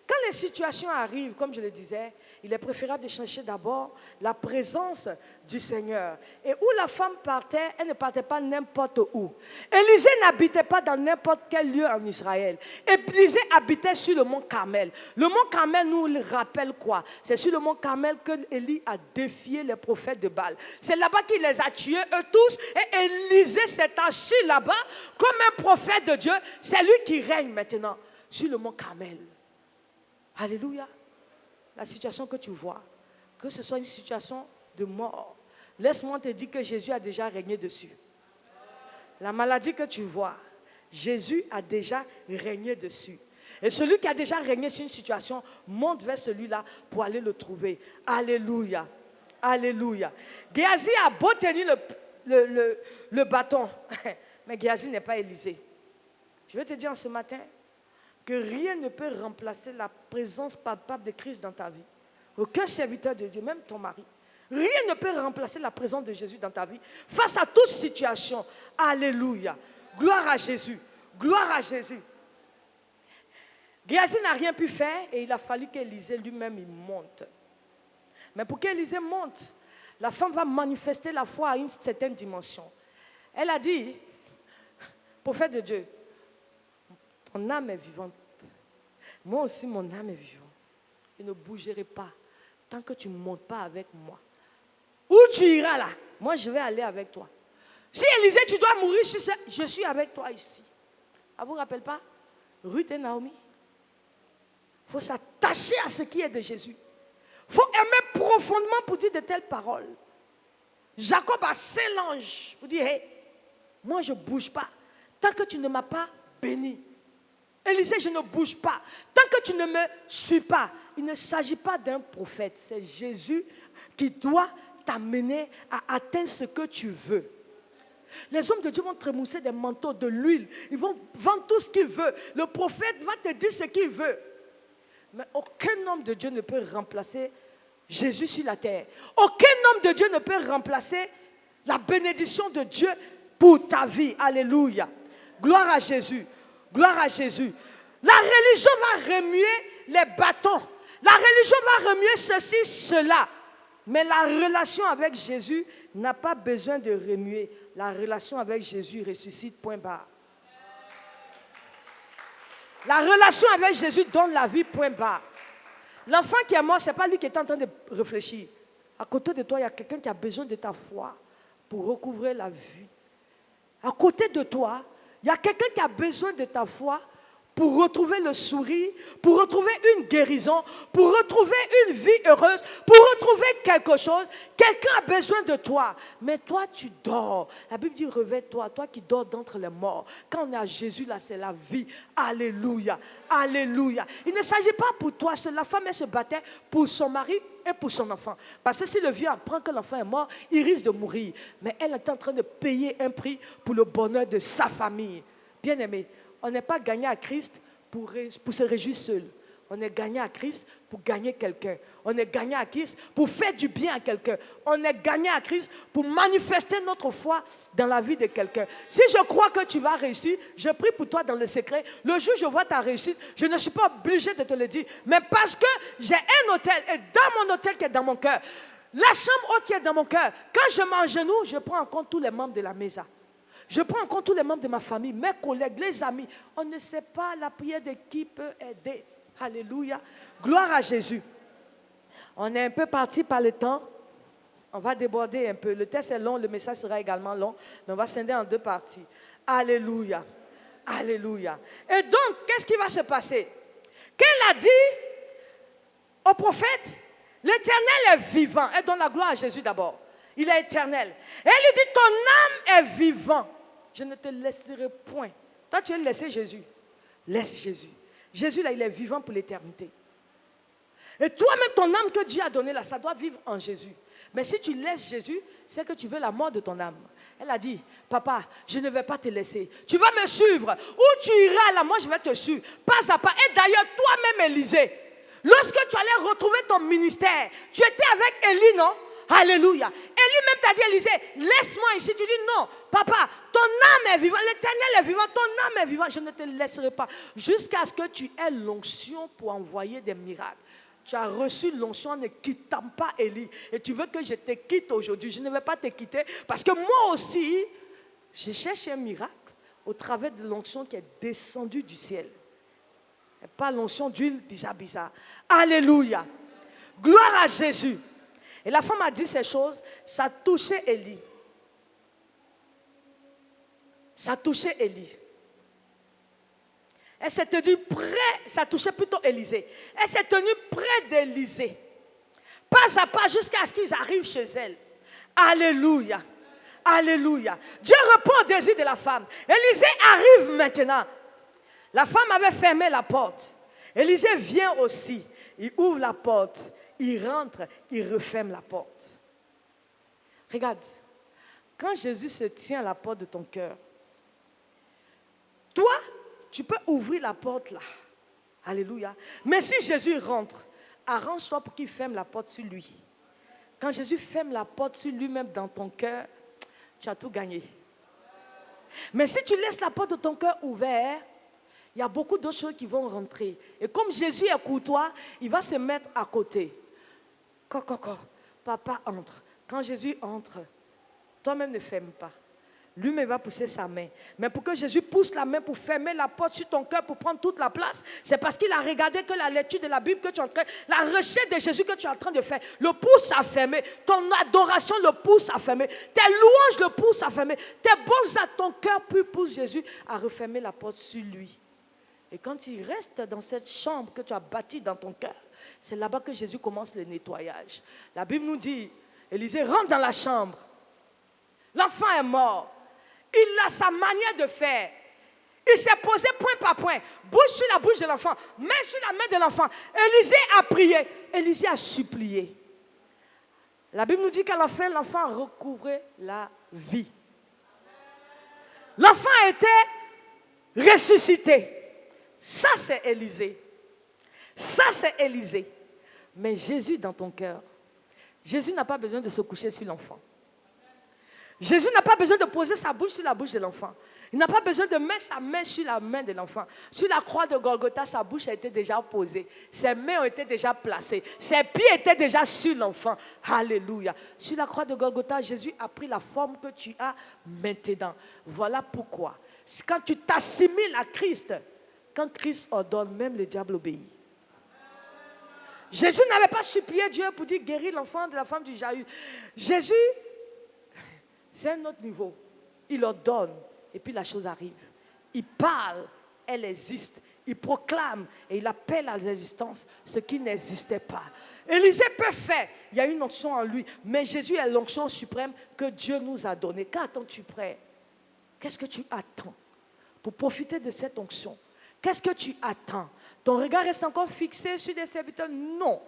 Quand les situations arrivent, comme je le disais, il est préférable de chercher d'abord la présence du Seigneur. Et où la femme partait, elle ne partait pas n'importe où. Élisée n'habitait pas dans n'importe quel lieu en Israël. Élisée habitait sur le mont Carmel. Le mont Carmel nous rappelle quoi? C'est sur le mont Carmel que Élie a défié les prophètes de Baal. C'est là-bas qu'il les a tués, eux tous. Et Élisée s'est assis là-bas comme un prophète de Dieu. C'est lui qui règne maintenant sur le mont Carmel. Alléluia. La situation que tu vois, que ce soit une situation de mort, laisse-moi te dire que Jésus a déjà régné dessus. La maladie que tu vois, Jésus a déjà régné dessus. Et celui qui a déjà régné sur une situation, monte vers celui-là pour aller le trouver. Alléluia. Alléluia. Géasi a beau tenir le bâton, mais Géasi n'est pas Élisée. Je vais te dire en ce matin, que rien ne peut remplacer la présence palpable de Christ dans ta vie. Aucun serviteur de Dieu, même ton mari. Rien ne peut remplacer la présence de Jésus dans ta vie. Face à toute situation. Alléluia. Gloire à Jésus. Gloire à Jésus. Géasi n'a rien pu faire et il a fallu qu'Élisée lui-même il monte. Mais pour qu'Élisée monte, la femme va manifester la foi à une certaine dimension. Elle a dit, prophète de Dieu, mon âme est vivante. Moi aussi, mon âme est vivante. Je ne bougerai pas tant que tu ne montes pas avec moi. Où tu iras là, moi je vais aller avec toi. Si Élisée, tu dois mourir, je suis avec toi ici. Ça ne vous rappelle pas Ruth et Naomi? Il faut s'attacher à ce qui est de Jésus. Il faut aimer profondément pour dire de telles paroles. Jacob a 5 anges pour dire, hey, moi je ne bouge pas tant que tu ne m'as pas béni. Élisée, je ne bouge pas. Tant que tu ne me suis pas, il ne s'agit pas d'un prophète. C'est Jésus qui doit t'amener à atteindre ce que tu veux. Les hommes de Dieu vont trémousser des manteaux, de l'huile. Ils vont vendre tout ce qu'ils veulent. Le prophète va te dire ce qu'il veut. Mais aucun homme de Dieu ne peut remplacer Jésus sur la terre. Aucun homme de Dieu ne peut remplacer la bénédiction de Dieu pour ta vie. Alléluia. Gloire à Jésus. Gloire à Jésus. La religion va remuer les bâtons. La religion va remuer ceci, cela. Mais la relation avec Jésus n'a pas besoin de remuer. La relation avec Jésus ressuscite, point barre. La relation avec Jésus donne la vie, point barre. L'enfant qui est mort, ce n'est pas lui qui est en train de réfléchir. À côté de toi, il y a quelqu'un qui a besoin de ta foi pour recouvrer la vue. À côté de toi, il y a quelqu'un qui a besoin de ta foi pour retrouver le sourire, pour retrouver une guérison, pour retrouver une vie heureuse, pour retrouver quelque chose. Quelqu'un a besoin de toi. Mais toi, tu dors. La Bible dit, réveille-toi, toi qui dors d'entre les morts. Quand on est à Jésus, là, c'est la vie. Alléluia. Alléluia. Il ne s'agit pas pour toi. La femme, elle se battait pour son mari et pour son enfant. Parce que si le vieux apprend que l'enfant est mort, il risque de mourir. Mais elle est en train de payer un prix pour le bonheur de sa famille. Bien-aimé, on n'est pas gagné à Christ pour se réjouir seul. On est gagné à Christ pour gagner quelqu'un. On est gagné à Christ pour faire du bien à quelqu'un. On est gagné à Christ pour manifester notre foi dans la vie de quelqu'un. Si je crois que tu vas réussir, je prie pour toi dans le secret. Le jour où je vois ta réussite, je ne suis pas obligé de te le dire. Mais parce que j'ai un hôtel, et dans mon hôtel qui est dans mon cœur, la chambre haute qui est dans mon cœur, quand je m'agenouille, je prends en compte tous les membres de la maison. Je prends en compte tous les membres de ma famille, mes collègues, les amis. On ne sait pas la prière de qui peut aider. Alléluia. Gloire à Jésus. On est un peu parti par le temps. On va déborder un peu. Le texte est long, le message sera également long. Mais on va scinder en deux parties. Alléluia. Alléluia. Et donc, qu'est-ce qui va se passer? Qu'elle a dit au prophète, l'Éternel est vivant. Elle donne la gloire à Jésus d'abord. Il est éternel. Et elle lui dit, ton âme est vivant. Je ne te laisserai point. Toi, tu veux laisser Jésus. Laisse Jésus. Jésus, là, il est vivant pour l'éternité. Et toi-même, ton âme que Dieu a donnée, là, ça doit vivre en Jésus. Mais si tu laisses Jésus, c'est que tu veux la mort de ton âme. Elle a dit, papa, je ne vais pas te laisser. Tu vas me suivre. Où tu iras, là, moi, je vais te suivre. Pas à pas. Et d'ailleurs, toi-même, Élisée, lorsque tu allais retrouver ton ministère, tu étais avec Élie, non? Alléluia. Élie même t'a dit, Élisée, laisse-moi ici. Tu dis non, papa, ton âme est vivante, l'Éternel est vivant, ton âme est vivante. Je ne te laisserai pas jusqu'à ce que tu aies l'onction pour envoyer des miracles. Tu as reçu l'onction en ne quittant pas Élie. Et tu veux que je te quitte aujourd'hui. Je ne vais pas te quitter parce que moi aussi, je cherche un miracle au travers de l'onction qui est descendue du ciel. Et pas l'onction d'huile bizarre. Alléluia. Gloire à Jésus. Et la femme a dit ces choses, ça a touché Élie. Ça a touché Élie. Elle s'est tenue près, ça touchait plutôt Élisée. Elle s'est tenue près d'Élisée. Pas à pas jusqu'à ce qu'ils arrivent chez elle. Alléluia. Alléluia. Dieu répond au désir de la femme. Élisée arrive maintenant. La femme avait fermé la porte. Élisée vient aussi. Il ouvre la porte. Il rentre, il referme la porte. Regarde, quand Jésus se tient à la porte de ton cœur, toi, tu peux ouvrir la porte là. Alléluia. Mais si Jésus rentre, arrange-toi pour qu'il ferme la porte sur lui. Quand Jésus ferme la porte sur lui-même dans ton cœur, tu as tout gagné. Mais si tu laisses la porte de ton cœur ouverte, il y a beaucoup d'autres choses qui vont rentrer. Et comme Jésus est courtois, il va se mettre à côté. Papa entre. Quand Jésus entre, toi-même ne ferme pas. Lui-même va pousser sa main. Mais pour que Jésus pousse la main pour fermer la porte sur ton cœur, pour prendre toute la place, c'est parce qu'il a regardé que la lecture de la Bible que tu es en train, la recherche de Jésus que tu es en train de faire, le pousse à fermer. Ton adoration le pousse à fermer. Tes louanges le poussent à fermer. Tes bons à ton cœur poussent Jésus à refermer la porte sur lui. Et quand il reste dans cette chambre que tu as bâtie dans ton cœur, c'est là-bas que Jésus commence le nettoyage. La Bible nous dit, Élisée rentre dans la chambre. L'enfant est mort. Il a sa manière de faire. Il s'est posé point par point. Bouche sur la bouche de l'enfant. Main sur la main de l'enfant. Élisée a prié. Élisée a supplié. La Bible nous dit qu'à la fin, l'enfant a recouvré la vie. L'enfant a été ressuscité. Ça, c'est Élisée. Ça, c'est Élisée. Mais Jésus dans ton cœur. Jésus n'a pas besoin de se coucher sur l'enfant. Jésus n'a pas besoin de poser sa bouche sur la bouche de l'enfant. Il n'a pas besoin de mettre sa main sur la main de l'enfant. Sur la croix de Golgotha, sa bouche a été déjà posée. Ses mains ont été déjà placées. Ses pieds étaient déjà sur l'enfant. Alléluia. Sur la croix de Golgotha, Jésus a pris la forme que tu as maintenant. Voilà pourquoi. Quand tu t'assimiles à Christ, quand Christ ordonne, même le diable obéit. Jésus n'avait pas supplié Dieu pour dire guérir l'enfant de la femme du Jaïr. Jésus, c'est un autre niveau. Il ordonne et puis la chose arrive. Il parle, elle existe. Il proclame et il appelle à l'existence ce qui n'existait pas. Élisée peut faire, il y a une onction en lui, mais Jésus est l'onction suprême que Dieu nous a donnée. Qu'attends-tu près? Qu'est-ce que tu attends pour profiter de cette onction? Qu'est-ce que tu attends? Ton regard reste encore fixé sur des serviteurs? Non.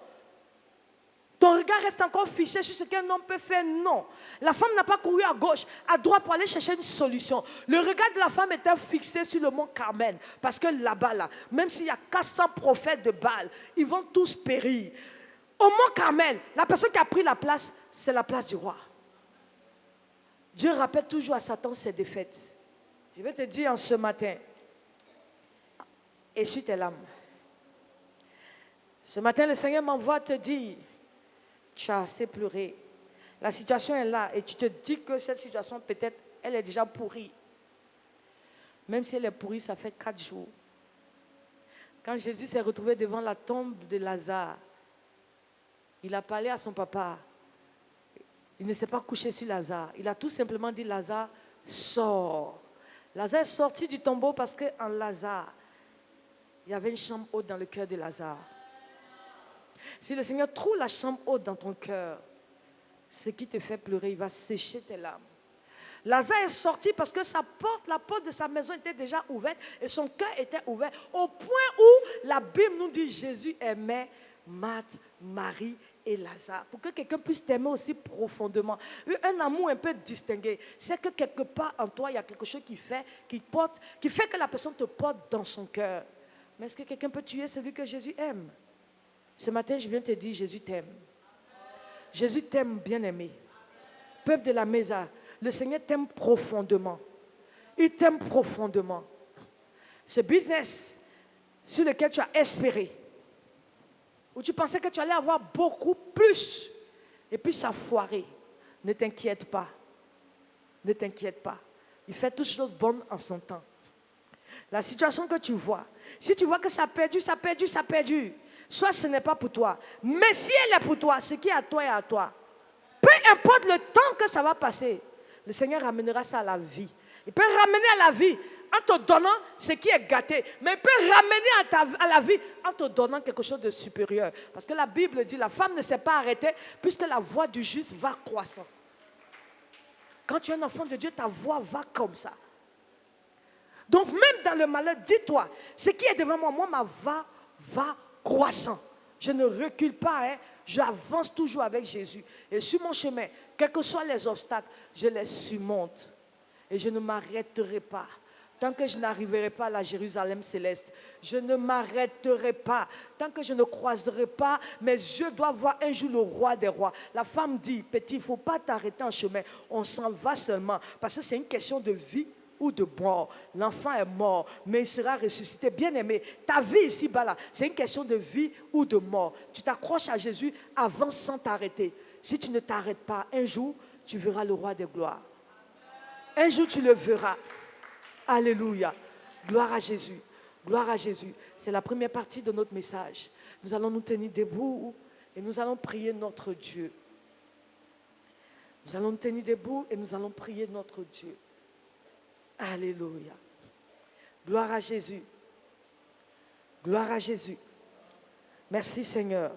Ton regard reste encore fixé sur ce qu'un homme peut faire? Non. La femme n'a pas couru à gauche, à droite pour aller chercher une solution. Le regard de la femme était fixé sur le mont Carmel. Parce que là-bas, là, même s'il y a 400 prophètes de Baal, ils vont tous périr. Au mont Carmel, la personne qui a pris la place, c'est la place du roi. Dieu rappelle toujours à Satan ses défaites. Je vais te dire en ce matin, essuie tes larmes. Ce matin, le Seigneur m'envoie te dire, tu as assez pleuré. La situation est là et tu te dis que cette situation, peut-être, elle est déjà pourrie. Même si elle est pourrie, ça fait 4 jours. Quand Jésus s'est retrouvé devant la tombe de Lazare, il a parlé à son papa. Il ne s'est pas couché sur Lazare. Il a tout simplement dit, Lazare, sors. Lazare est sorti du tombeau parce qu'en Lazare, il y avait une chambre haute dans le cœur de Lazare. Si le Seigneur trouve la chambre haute dans ton cœur, ce qui te fait pleurer, il va sécher tes larmes. Lazare est sorti parce que la porte de sa maison était déjà ouverte et son cœur était ouvert au point où la Bible nous dit Jésus aimait Marthe, Marie et Lazare. Pour que quelqu'un puisse t'aimer aussi profondément. Un amour un peu distingué. C'est que quelque part en toi, il y a quelque chose qui fait que la personne te porte dans son cœur. Mais est-ce que quelqu'un peut tuer celui que Jésus aime? Ce matin, je viens te dire, Jésus t'aime. Jésus t'aime, bien-aimé. Peuple de la Mesa, le Seigneur t'aime profondément. Il t'aime profondément. Ce business sur lequel tu as espéré, où tu pensais que tu allais avoir beaucoup plus, et puis ça a foiré. Ne t'inquiète pas. Ne t'inquiète pas. Il fait toutes choses bonnes en son temps. La situation que tu vois, si tu vois que ça a perdu, ça a perdu, ça a perdu, soit ce n'est pas pour toi. Mais si elle est pour toi, ce qui est à toi est à toi. Peu importe le temps que ça va passer, le Seigneur ramènera ça à la vie. Il peut ramener à la vie en te donnant ce qui est gâté. Mais il peut ramener à la vie en te donnant quelque chose de supérieur. Parce que la Bible dit, la femme ne s'est pas arrêtée puisque la voix du juste va croissant. Quand tu es un enfant de Dieu, ta voix va comme ça. Donc même dans le malheur, dis-toi, ce qui est devant moi, ma voix va croissant. Je ne recule pas, j'avance toujours avec Jésus. Et sur mon chemin, quels que soient les obstacles, je les surmonte. Et je ne m'arrêterai pas. Tant que je n'arriverai pas à la Jérusalem céleste, je ne m'arrêterai pas. Tant que je ne croiserai pas, mes yeux doivent voir un jour le roi des rois. La femme dit, petit, il ne faut pas t'arrêter en chemin. On s'en va seulement. Parce que c'est une question de vie ou de mort. L'enfant est mort, mais il sera ressuscité. Bien-aimé, ta vie ici-bas, là, c'est une question de vie ou de mort. Tu t'accroches à Jésus, avance sans t'arrêter. Si tu ne t'arrêtes pas, un jour, tu verras le roi des gloires. Un jour, tu le verras. Alléluia. Gloire à Jésus. Gloire à Jésus. C'est la première partie de notre message. Nous allons nous tenir debout et nous allons prier notre Dieu. Nous allons nous tenir debout et nous allons prier notre Dieu. Alléluia. Gloire à Jésus. Gloire à Jésus. Merci Seigneur.